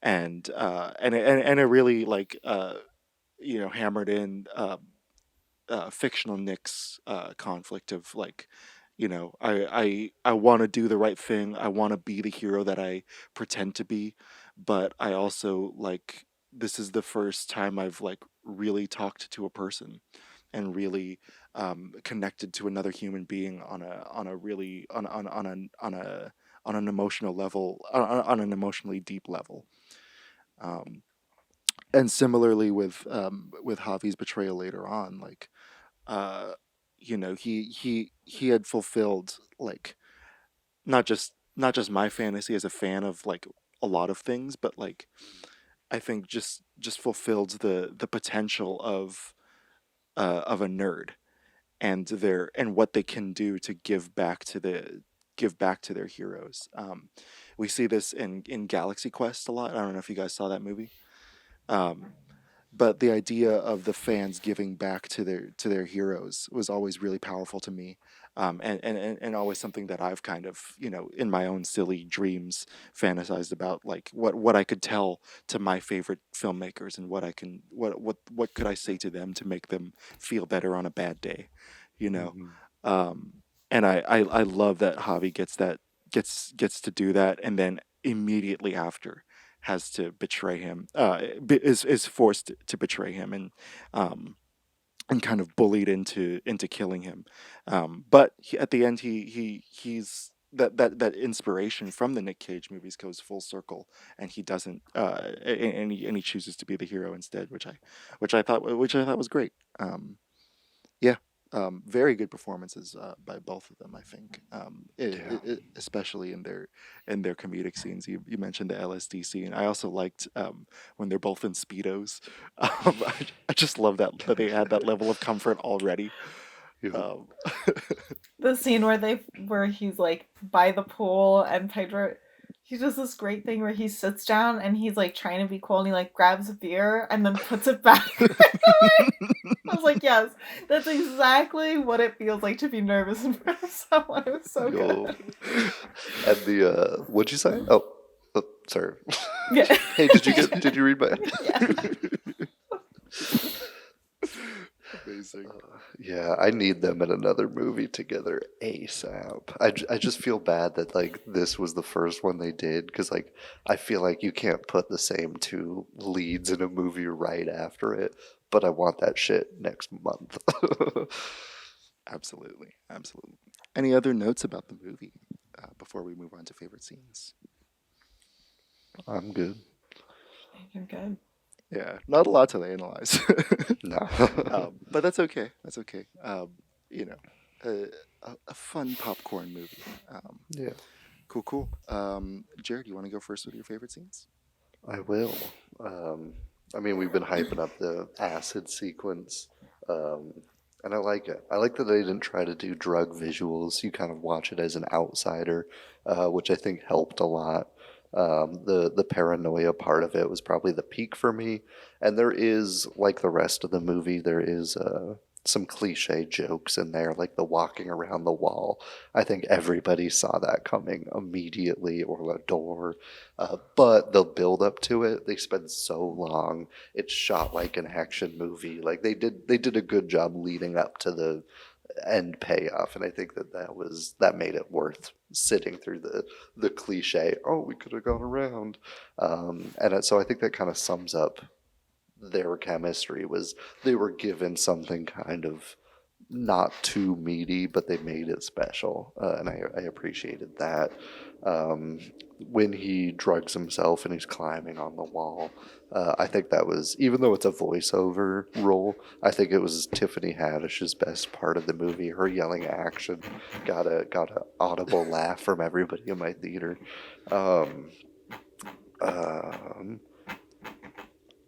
S10: and it really like hammered in fictional Nick's conflict of like, I want to do the right thing. I want to be the hero that I pretend to be, but I also like this is the first time I've like really talked to a person and really connected to another human being on a really on an emotional level, on an emotionally deep level. Um, and similarly with Javi's betrayal later on, like uh he had fulfilled like not just my fantasy as a fan of like a lot of things, but like I think just fulfilled the potential of a nerd and what they can do to give back to their heroes. We see this in Galaxy Quest a lot. I don't know if you guys saw that movie. Um, but the idea of the fans giving back to their heroes was always really powerful to me, and always something that I've kind of in my own silly dreams fantasized about, like what I could tell to my favorite filmmakers and what I can what could I say to them to make them feel better on a bad day, you know. um, and I love that Javi gets to do that, and then immediately after has to betray him, is forced to betray him, and kind of bullied into killing him. But at the end, he's that inspiration from the Nick Cage movies goes full circle, and he doesn't, and he chooses to be the hero instead, which I thought was great. Yeah. Very good performances by both of them, I think. Especially in their comedic scenes. You mentioned the LSD scene. I also liked when they're both in speedos. I just love that they had that level of comfort already. Um,
S11: The scene where he's like by the pool and Pedro, he does this great thing where he sits down and he's like trying to be cool and he like grabs a beer and then puts it back. I was like, yes, that's exactly what it feels like to be nervous in front of someone. It was so good.
S5: And the what'd you say? Oh, sorry.
S11: Yeah.
S5: Hey, did you read my?
S11: Yeah.
S10: Amazing.
S5: Yeah, I need them in another movie together ASAP. I just feel bad that like this was the first one they did, because like I feel like you can't put the same two leads in a movie right after it, but I want that shit next month.
S10: Absolutely. Any other notes about the movie before we move on to favorite scenes?
S5: I'm good.
S11: You're good.
S10: Yeah, not a lot to analyze.
S5: No.
S10: But that's okay. A fun popcorn movie.
S5: Yeah.
S10: Cool. Jared, you want to go first with your favorite scenes?
S5: I will. I mean, we've been hyping up the acid sequence, and I like it. I like that they didn't try to do drug visuals. You kind of watch it as an outsider, which I think helped a lot. The paranoia part of it was probably the peak for me, and there is, like the rest of the movie, there is some cliche jokes in there, like the walking around the wall. I think everybody saw that coming immediately, or the door. But the build up to it, they spend so long. It's shot like an action movie. Like they did a good job leading up to the end payoff, and I think that made it worth sitting through the cliche. Oh, we could have gone around, so I think that kind of sums up their chemistry. Was they were given something kind of not too meaty, but they made it special, and I appreciated that. When he drugs himself and he's climbing on the wall, I think that was, even though it's a voiceover role, I think it was Tiffany Haddish's best part of the movie. Her yelling action got a audible laugh from everybody in my theater.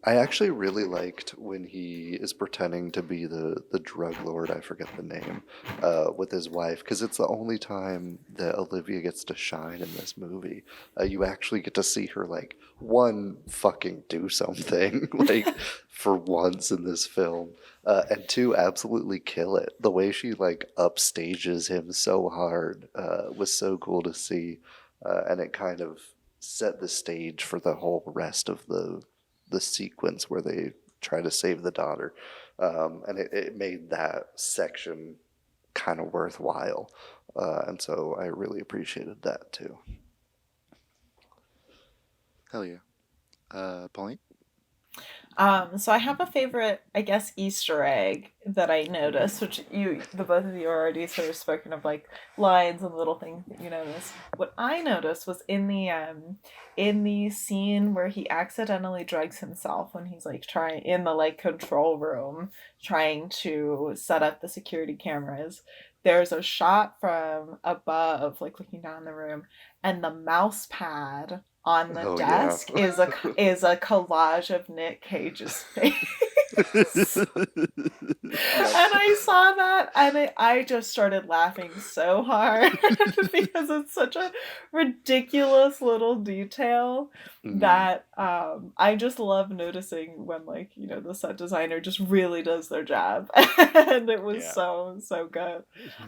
S5: I actually really liked when he is pretending to be the drug lord, I forget the name, with his wife, because it's the only time that Olivia gets to shine in this movie. You actually get to see her, like, one, fucking do something, like, for once in this film, and two, absolutely kill it. The way she, like, upstages him so hard was so cool to see, and it kind of set the stage for the whole rest of the sequence where they try to save the daughter, and it made that section kind of worthwhile, and so I really appreciated that too.
S10: Hell yeah. Pauline?
S11: So I have a favorite, I guess, Easter egg that I noticed, which the both of you already sort of spoken of, like lines and little things that you notice. What I noticed was in the scene where he accidentally drugs himself when he's like trying in the like control room trying to set up the security cameras. There's a shot from above, like looking down the room, and the mouse pad on the desk is a collage of Nick Cage's face. And I saw that and I just started laughing so hard because it's such a ridiculous little detail that I just love noticing when, like, you know, the set designer just really does their job. And it was so good.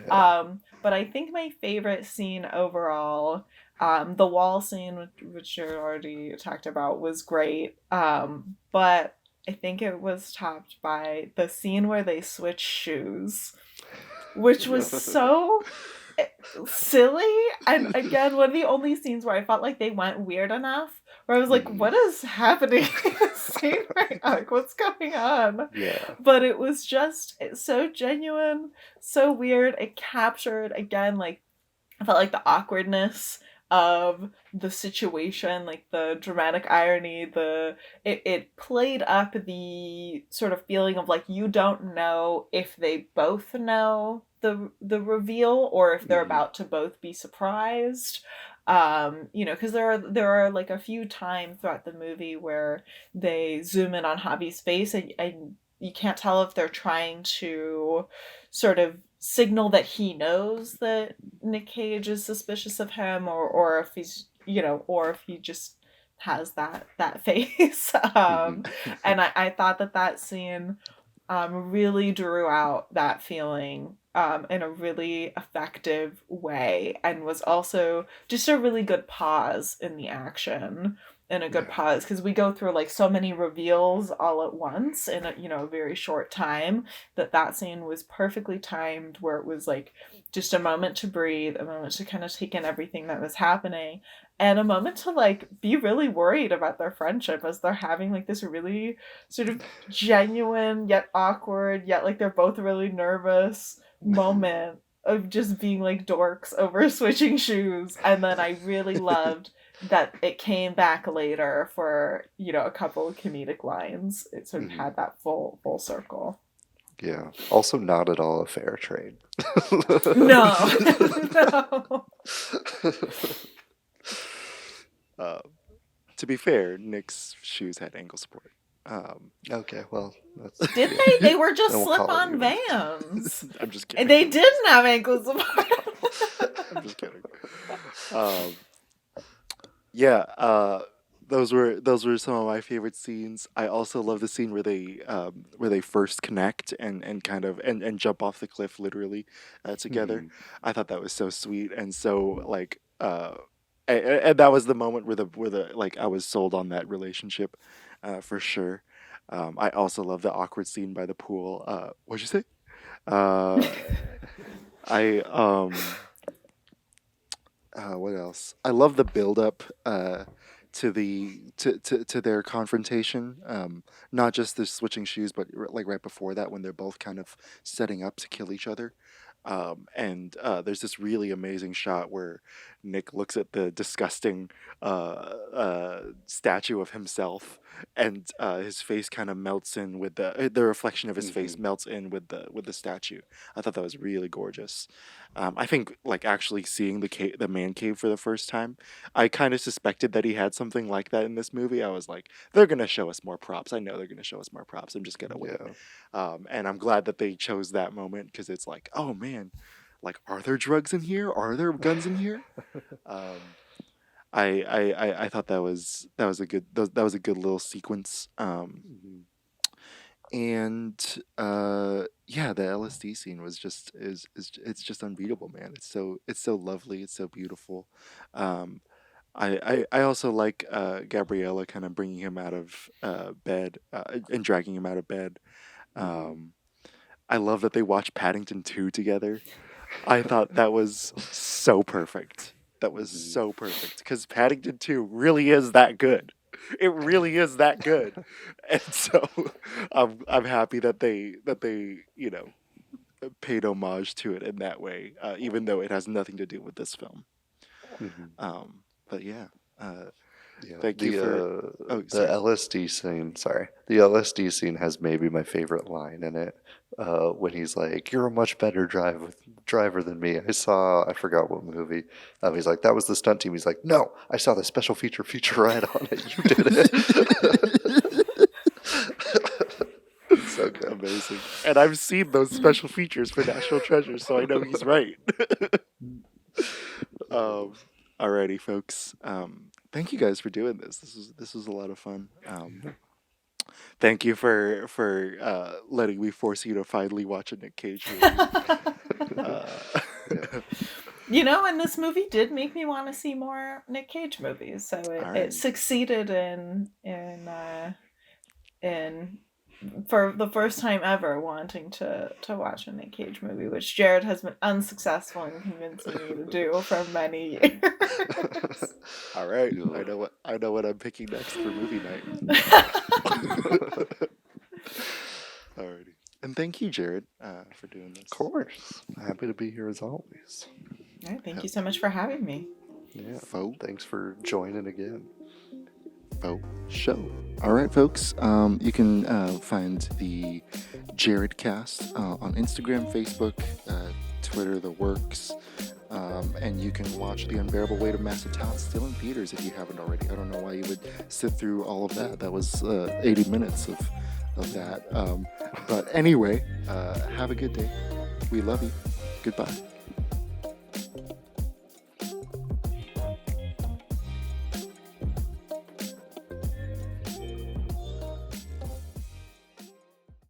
S11: But I think my favorite scene overall, the wall scene, which you already talked about, was great. But I think it was topped by the scene where they switch shoes, which was so silly. And again, one of the only scenes where I felt like they went weird enough, where I was like, what is happening in this scene right now? Like, what's going on?
S5: Yeah.
S11: But it was just so genuine, so weird. It captured, again, like, I felt like the awkwardness of the situation, like the dramatic irony, it played up the sort of feeling of like you don't know if they both know the reveal or if they're about to both be surprised. You know, because there are like a few times throughout the movie where they zoom in on Javi's face and you can't tell if they're trying to sort of signal that he knows that Nick Cage is suspicious of him, or if he's, you know, or if he just has that face. And I thought that scene really drew out that feeling in a really effective way, and was also just a really good pause in the action, and a good pause, because we go through like so many reveals all at once in a, you know, a very short time, that scene was perfectly timed, where it was like just a moment to breathe, a moment to kind of take in everything that was happening, and a moment to like be really worried about their friendship as they're having like this really sort of genuine yet awkward yet like they're both really nervous moment of just being like dorks over switching shoes. And then I really loved that it came back later for, you know, a couple of comedic lines. It sort of had that full circle.
S5: Yeah. Also, not at all a fair trade.
S11: No.
S10: No. To be fair, Nick's shoes had ankle support.
S5: Okay, well, that's...
S11: Did they? They were just slip-on Vans.
S10: I'm just kidding.
S11: They didn't have ankle support.
S10: I'm just kidding. Yeah, those were some of my favorite scenes. I also love the scene where they first connect and kind of and jump off the cliff literally together. I thought that was so sweet and so like and that was the moment where the like I was sold on that relationship for sure. I also love the awkward scene by the pool. What'd you say? What else? I love the build up to their confrontation. Not just the switching shoes, but like right before that when they're both kind of setting up to kill each other. And there's this really amazing shot where Nick looks at the disgusting statue of himself, and his face kind of melts in with the reflection of his face melts in with the statue. I thought that was really gorgeous. I think like actually seeing the man cave for the first time, I kind of suspected that he had something like that in this movie. I was like, they're gonna show us more props. I know they're gonna show us more props. I'm just gonna wait. And I'm glad that they chose that moment because it's like, oh man, like, are there drugs in here? Are there guns in here? I thought that was a good little sequence. And yeah, the LSD scene was just it's just unbeatable, man. It's so lovely. It's so beautiful. I also like Gabriella kind of bringing him out of bed and dragging him out of bed. I love that they watched Paddington 2 together. I thought that was so perfect. That was so perfect because Paddington 2 really is that good. It really is that good, and so I'm happy that they paid homage to it in that way, even though it has nothing to do with this film. But yeah. Thank you for
S5: the LSD scene. Sorry, the LSD scene has maybe my favorite line in it. When he's like, "You're a much better driver than me." I forgot what movie. He's like, "That was the stunt team." He's like, "No, I saw the special featurette on it. You did it." So good.
S10: Amazing. And I've seen those special features for National Treasure, so I know he's right. Alrighty, folks. Thank you guys for doing this. This was a lot of fun. Thank you for letting me force you to finally watch a Nick Cage movie.
S11: You know, and this movie did make me want to see more Nick Cage movies. So it succeeded in for the first time ever wanting to watch a Nick Cage movie, which Jared has been unsuccessful in convincing me to do for many years.
S10: All right, I know what I'm picking next for movie night. Alrighty, and thank you, Jared, for doing this.
S5: Of course, happy to be here as always.
S11: All right, thank you so much for having me.
S5: Yeah, thanks for joining again.
S10: Show. All right, folks. You can find the Jared Cast on Instagram, Facebook, Twitter, the works, and you can watch The Unbearable Weight of Massive Talent still in theaters if you haven't already. I don't know why you would sit through all of that. That was 80 minutes of that. But anyway, have a good day. We love you. Goodbye.